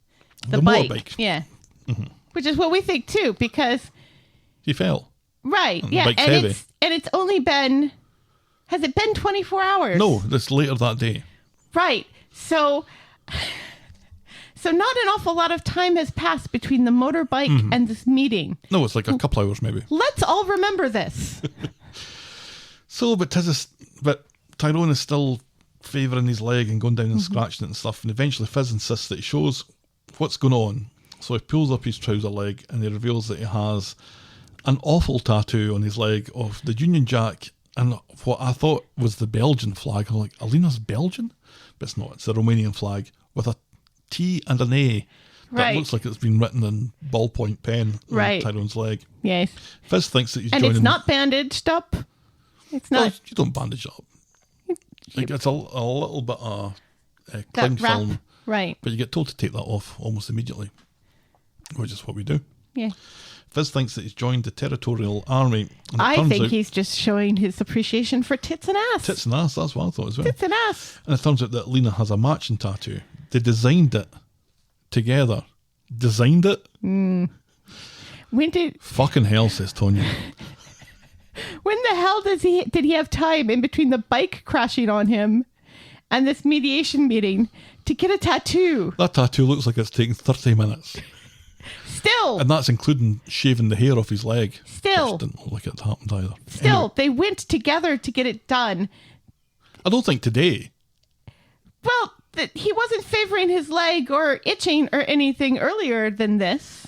the motorbike. Yeah. Mm-hmm. Which is what we think too, because he fell. Right, and yeah, and it's only been, has it been 24 hours? No, it's later that day. Right, so not an awful lot of time has passed between the motorbike and this meeting. No, it's like a couple hours maybe. Let's all remember this. But Tyrone is still favouring his leg and going down and scratching it and stuff, and eventually Fizz insists that he shows what's going on. So he pulls up his trouser leg and he reveals that he has an awful tattoo on his leg of the Union Jack and what I thought was the Belgian flag. I'm like, Alina's Belgian? But it's not. It's the Romanian flag with a T and an A that looks like it's been written in ballpoint pen on Tyrone's leg. Yes. Fizz thinks that he's and joining... it's not bandaged up. It's not... No, you don't bandage it up. Like, it's a little bit of cling film. Right. But you get told to take that off almost immediately, which is what we do. Yeah. Fizz thinks that he's joined the Territorial Army. And I think he's just showing his appreciation for tits and ass. Tits and ass, that's what I thought as well. Tits and ass. And it turns out that Alina has a matching tattoo. They designed it together. Designed it? When did... Fucking hell, says Tonya. When the hell did he have time in between the bike crashing on him and this mediation meeting to get a tattoo? That tattoo looks like it's taken 30 minutes. Still. And that's including shaving the hair off his leg. Still. Which didn't look like it happened either. Still, anyway, they went together to get it done. I don't think today. Well, he wasn't favoring his leg or itching or anything earlier than this.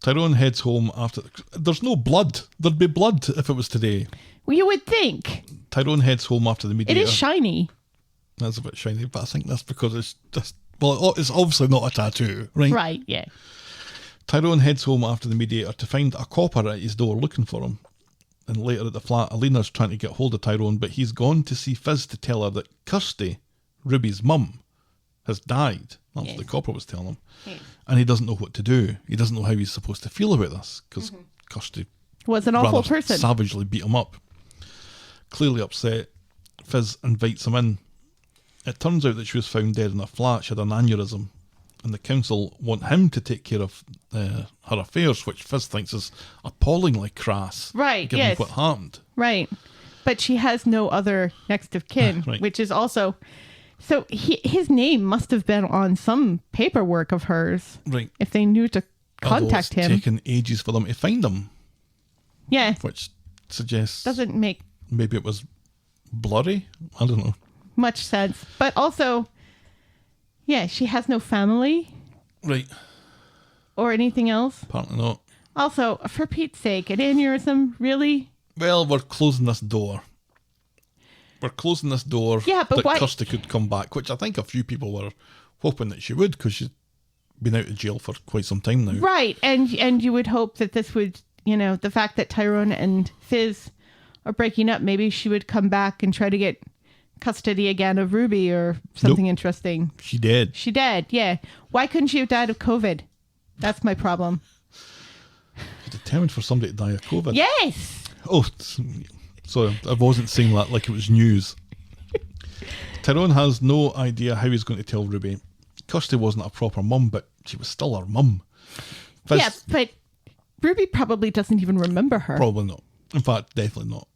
Tyrone heads home after... There's no blood. There'd be blood if it was today. Well, you would think. Tyrone heads home after the mediator. It is shiny. That's a bit shiny, but I think that's because it's just... Well, it's obviously not a tattoo, right? Right, yeah. Tyrone heads home after the mediator to find a copper at his door looking for him. And later at the flat, Alina's trying to get hold of Tyrone, but he's gone to see Fizz to tell her that Kirsty, Ruby's mum, has died. That's what the copper was telling him. Yes. And he doesn't know what to do. He doesn't know how he's supposed to feel about this, because Kirsty was an awful person. Savagely beat him up. Clearly upset, Fizz invites him in. It turns out that she was found dead in her flat. She had an aneurysm, and the council want him to take care of her affairs, which Fizz thinks is appallingly crass. Right, given what happened. Right. But she has no other next of kin, which is also... So his name must have been on some paperwork of hers. Right. If they knew to contact him. It's taken ages for them to find him. Yeah. Which suggests... Doesn't make... Maybe it was blurry? I don't know. Much sense. But also, yeah, she has no family. Right. Or anything else. Apparently not. Also, for Pete's sake, an aneurysm, really? Well, we're closing this door. Yeah, but why? Kirsty could come back, which I think a few people were hoping that she would, because she's been out of jail for quite some time now. Right, and you would hope that this would, the fact that Tyrone and Fizz are breaking up, maybe she would come back and try to get custody again of Ruby or something interesting. She did, yeah. Why couldn't she have died of COVID? That's my problem. You're determined for somebody to die of COVID? Yes! Oh, sorry, I wasn't saying that like it was news. Tyrone has no idea how he's going to tell Ruby. Kirsty wasn't a proper mum, but she was still her mum. Yeah, but Ruby probably doesn't even remember her. Probably not. In fact, definitely not.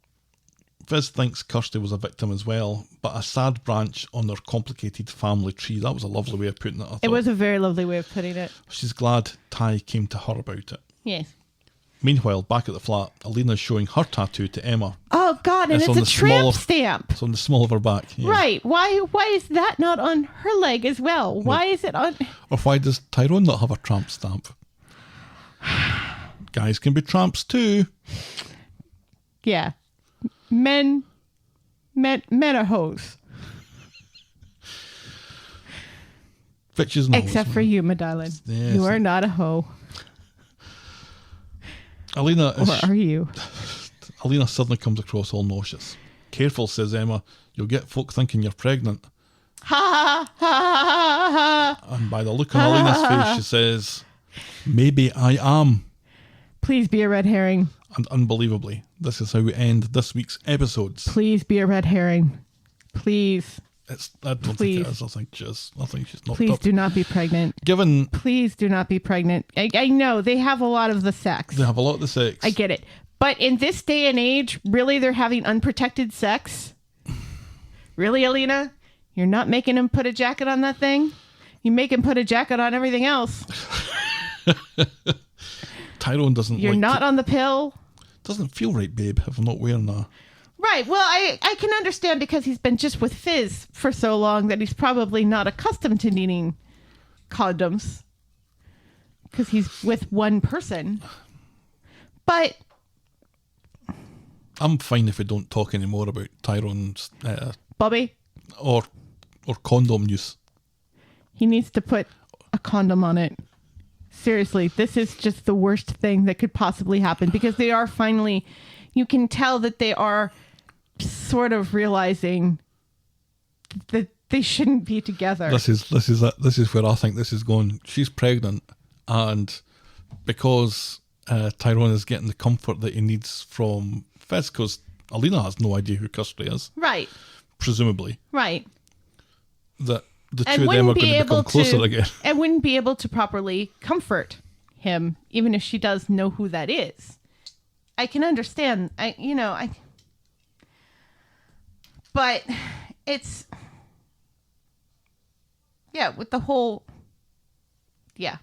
Fizz thinks Kirsty was a victim as well, but a sad branch on their complicated family tree. That was a lovely way of putting it, I thought. It was a very lovely way of putting it. She's glad Ty came to her about it. Yes. Meanwhile, back at the flat, Alina's showing her tattoo to Emma. Oh, God, and it's a tramp stamp. It's on the small of her back. Yeah. Right. Why is that not on her leg as well? Why is it on... Or why does Tyrone not have a tramp stamp? Guys can be tramps too. Yeah. Men are hoes. Bitches and except hoes, for you, my darling. Yes. You are not a hoe. Alina is... Or are you? Alina suddenly comes across all nauseous. Careful, says Emma. You'll get folk thinking you're pregnant. Ha ha ha ha. And by the look on Alina's face, she says, maybe I am. Please be a red herring. And unbelievably, this is how we end this week's episodes. Please be a red herring. Please. I don't think it is. I think she's not. Please do not be pregnant. Please do not be pregnant. I know they have a lot of the sex. They have a lot of the sex. I get it. But in this day and age, really, they're having unprotected sex? Really, Alina? You're not making him put a jacket on that thing? You make him put a jacket on everything else. Tyrone doesn't. You're not on the pill. Doesn't feel right, babe, if I'm not wearing that. Right. Well, I can understand because he's been just with Fizz for so long that he's probably not accustomed to needing condoms because he's with one person. But I'm fine if we don't talk anymore about Tyrone's Bobby or condom use. He needs to put a condom on it. Seriously, this is just the worst thing that could possibly happen because they are finally, you can tell that they are sort of realizing that they shouldn't be together. This is where I think this is going. She's pregnant, and because Tyrone is getting the comfort that he needs from Fizz, because Alina has no idea who Custody is. Right. Presumably. Right. That the two of them are going to become closer again. And wouldn't be able to properly comfort him, even if she does know who that is. I can understand. But it's, with the whole, we're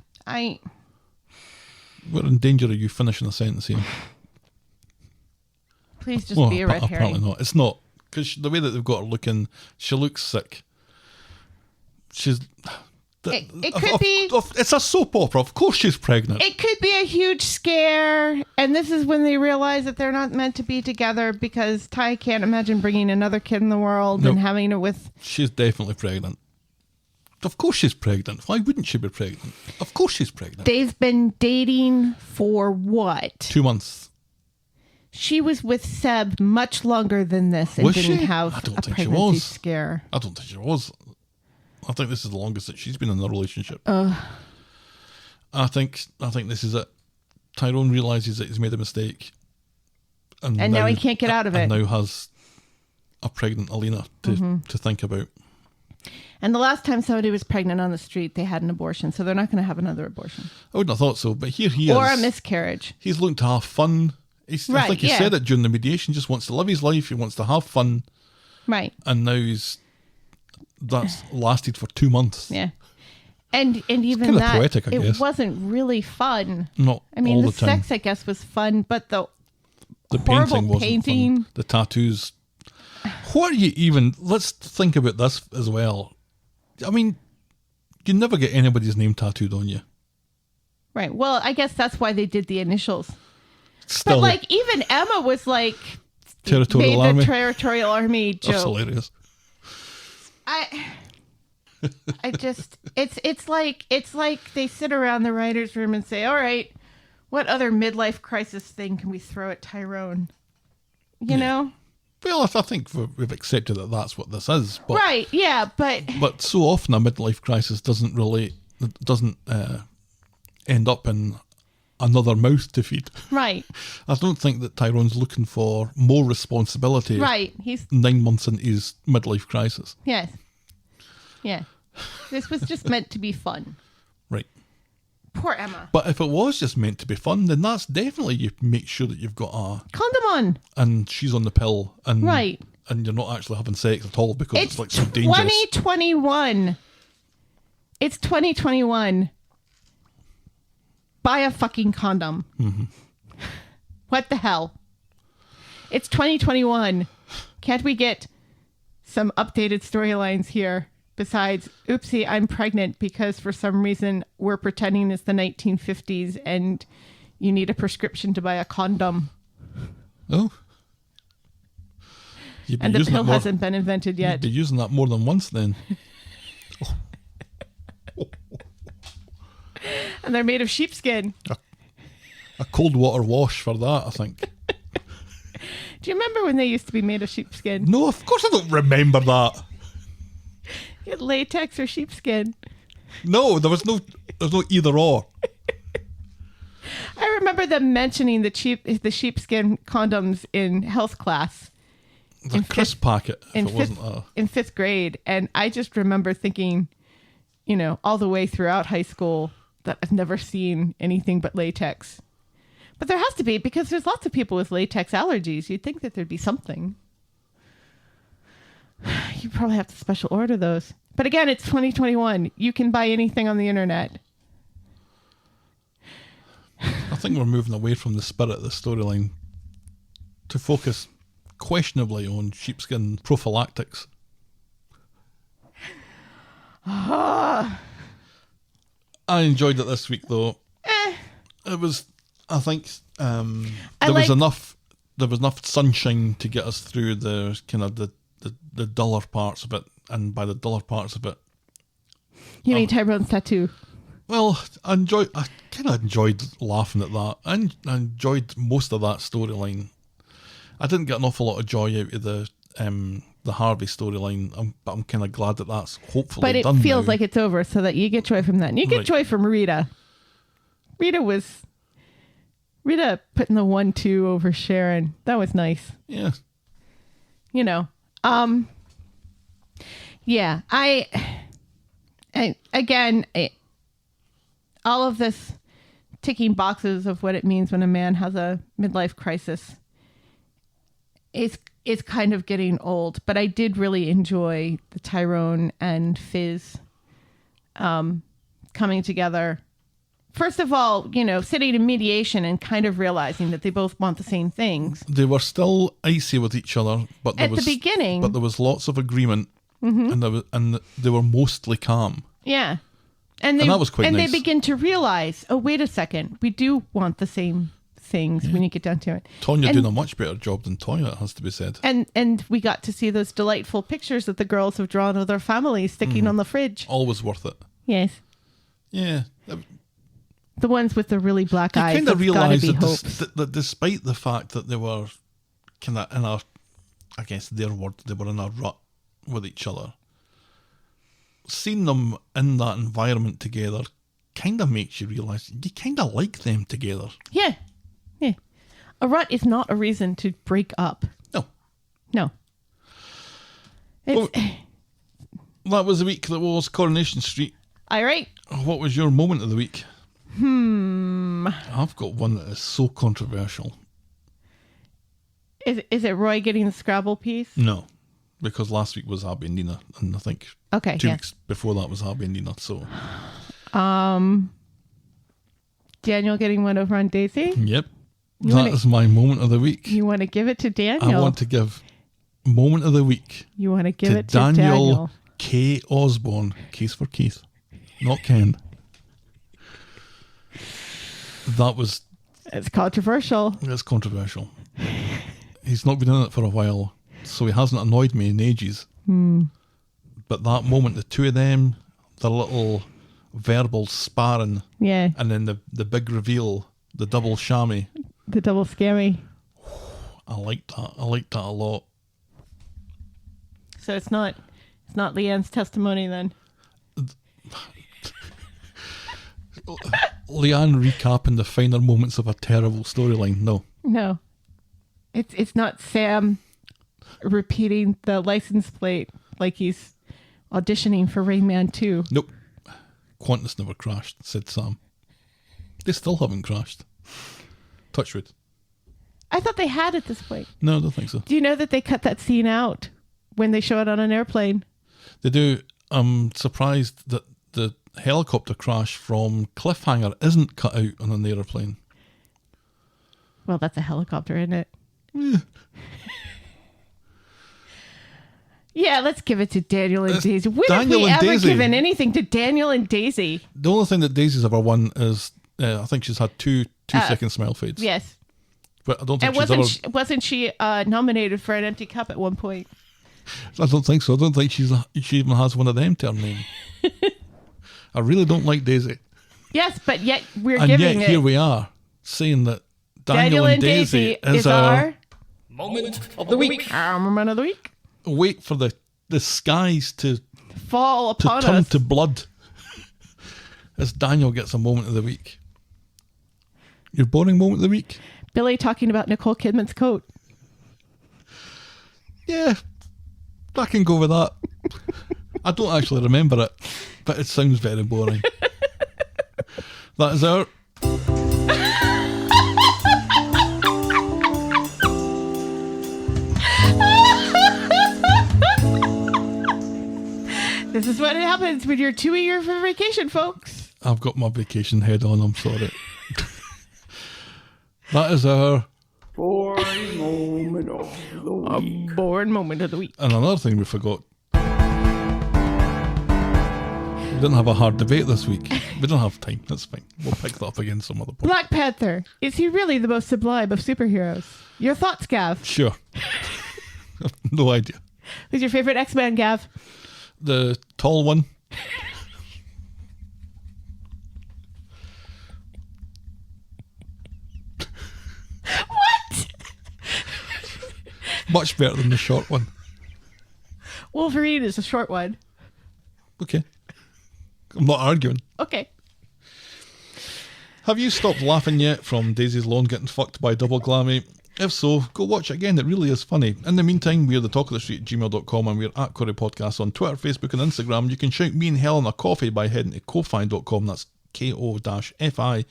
in danger of you finishing a sentence here. Please just be a red herring. Apparently not. It's not, because the way that they've got her looking, she looks sick. It could be. It's a soap opera. Of course she's pregnant. It could be a huge scare. And this is when they realize that they're not meant to be together because Ty can't imagine bringing another kid in the world and having it with. She's definitely pregnant. Of course she's pregnant. Why wouldn't she be pregnant? Of course she's pregnant. They've been dating for what? 2 months. She was with Seb much longer than this and didn't have a pregnancy scare. I don't think she was. I think this is the longest that she's been in a relationship. I think this is it. Tyrone realises that he's made a mistake. And now he can't get out of it. And now has a pregnant Alina to think about. And the last time somebody was pregnant on the street, they had an abortion. So they're not going to have another abortion. I wouldn't have thought so. But here he is. Or a miscarriage. He's looking to have fun. I think he said it during the mediation. He just wants to live his life. He wants to have fun. Right. And now that's lasted for 2 months. Yeah. And even kind of that, poetic, I guess. It wasn't really fun. Not I mean, all the the time. sex, I guess, was fun, but the horrible painting wasn't fun. The tattoos. What are you even... Let's think about this as well. I mean, you never get anybody's name tattooed on you. Right. Well, I guess that's why they did the initials. Still, but like, even Emma was like... Territorial made Army. The Territorial Army joke. That's hilarious. I just, it's like they sit around the writer's room and say, all right, what other midlife crisis thing can we throw at Tyrone? You know? Well, I think we've accepted that that's what this is. But, right, yeah, but... But so often a midlife crisis doesn't end up in another mouth to feed. Right. I don't think that Tyrone's looking for more responsibility. Right. He's 9 months into his midlife crisis. Yes. Yeah. This was just meant to be fun. Right. Poor Emma. But if it was just meant to be fun, then that's definitely, you make sure that you've got a condom on. And she's on the pill. And right. And you're not actually having sex at all because it's like so dangerous. 2021. It's 2021. Buy a fucking condom. Mm-hmm. What the hell? It's 2021. Can't we get some updated storylines here besides, oopsie, I'm pregnant because for some reason we're pretending it's the 1950s and you need a prescription to buy a condom. Oh. And the pill hasn't been invented yet. You'd be using that more than once then. And they're made of sheepskin. a cold water wash for that, I think. Do you remember when they used to be made of sheepskin? No, of course I don't remember that. You had latex or sheepskin. No, there's no either or. I remember them mentioning the sheepskin condoms in health class. The crisp packet, if it wasn't a... In 5th grade. And I just remember thinking, all the way throughout high school that I've never seen anything but latex. But there has to be, because there's lots of people with latex allergies. You'd think that there'd be something. You probably have to special order those. But again, it's 2021. You can buy anything on the internet. I think we're moving away from the spirit of the storyline to focus questionably on sheepskin prophylactics. I enjoyed it this week, though. It was, I think, there was enough sunshine to get us through the kind of the duller parts of it, and by the duller parts of it, you mean Tyrone's tattoo? Well, I kind of enjoyed laughing at that. I enjoyed most of that storyline. I didn't get an awful lot of joy out of the Harvey storyline, but I'm kind of glad that that's hopefully done. But it feels now. like it's over, so that you get joy from that. And you get joy from Rita. Rita putting the 1-2 over Sharon. That was nice. Yeah. Yeah. All of this ticking boxes of what it means when a man has a midlife crisis is kind of getting old. But I did really enjoy the Tyrone and Fizz coming together. First of all, sitting in mediation and kind of realizing that they both want the same things. They were still icy with each other, but at the beginning, but there was lots of agreement, and they were mostly calm. Yeah. And that was quite nice. And they begin to realize, oh, wait a second, we do want the same things when you get down to it. Tonya doing a much better job than Tonya, it has to be said. And we got to see those delightful pictures that the girls have drawn of their families sticking on the fridge. Always worth it. Yes. Yeah. The ones with the really black eyes. You kind of realise that despite the fact that they were kind of in I guess their word, they were in a rut with each other, seeing them in that environment together kind of makes you realise you kind of like them together. Yeah. Yeah. A rut is not a reason to break up. No. Well, that was the week that was Coronation Street. All right. What was your moment of the week? I've got one that is so controversial. Is it Roy getting the Scrabble piece? No, because last week was Harvey and Nina, and I think 2 weeks before that was Harvey and Nina. So, Daniel getting one over on Daisy. Yep, that is my moment of the week. You want to give it to Daniel? I want to give moment of the week. You want to give it to Daniel K. Osborne. Case for Keith, not Ken. It's controversial. It's controversial. He's not been in it for a while, so he hasn't annoyed me in ages. But that moment, the two of them, the little verbal sparring, and then the big reveal, the double shammy. The double scammy. I liked that. I liked that a lot. So it's not Leanne's testimony then? Leanne recapping the finer moments of a terrible storyline. No. It's not Sam repeating the license plate like he's auditioning for Rain Man 2. Nope. Qantas never crashed, said Sam. They still haven't crashed. Touchwood. I thought they had at this point. No, I don't think so. Do you know that they cut that scene out when they show it on an airplane? They do. I'm surprised that the helicopter crash from Cliffhanger isn't cut out on an airplane. Well, that's a helicopter, isn't it? Yeah, let's give it to Daniel and Daisy. When have we ever given anything to Daniel and Daisy? The only thing that Daisy's ever won is I think she's had two second smile fades. Yes. But I don't think wasn't she nominated for an empty cup at one point? I don't think so. I don't think she even has one of them to her name. I really don't like Daisy. Yes, but yet and yet here we are. saying that Daniel and Daisy is our Moment of the week. Moment of the week. Wait for the skies to Fall upon turn us. to blood as Daniel gets a moment of the week. Your boring moment of the week? Billy talking about Nicole Kidman's coat. Yeah, I can go with that. I don't actually remember it, but it sounds very boring. That is our... This is what happens when you're 2 a year for vacation, folks. I've got my vacation head on, I'm sorry. That is our... Boring moment of the week. A boring moment of the week. And another thing we forgot. We didn't have a hard debate this week. We don't have time, that's fine. We'll pick that up again some other point. Black Panther. Is he really the most sublime of superheroes? Your thoughts, Gav? Sure. No idea. Who's your favorite X-Men, Gav? The tall one. What? Much better than the short one. Wolverine is a short one. Okay. I'm not arguing. Okay. Have you stopped laughing yet from Daisy's lawn getting fucked by Double Glammy? If so, go watch it again. It really is funny. In the meantime, we're the Talk of the Street at gmail.com and we're at Corey Podcast on Twitter, Facebook and Instagram. You can shout me and Helen a coffee by heading to ko-fi.com. That's ko-fi.com/the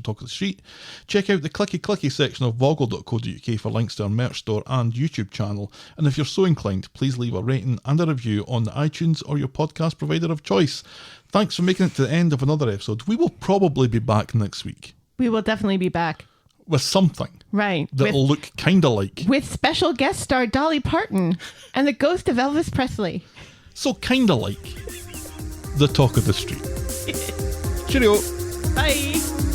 Talk of the Street. Check out the clicky section of voggle.co.uk for links to our merch store and YouTube channel. And if you're so inclined, please leave a rating and a review on the iTunes or your podcast provider of choice. Thanks for making it to the end of another episode. We will probably be back next week. We will definitely be back. With something. Right. That'll look kind of like. With special guest star Dolly Parton and the ghost of Elvis Presley. So kind of like the Talk of the Street. Cheerio. Bye.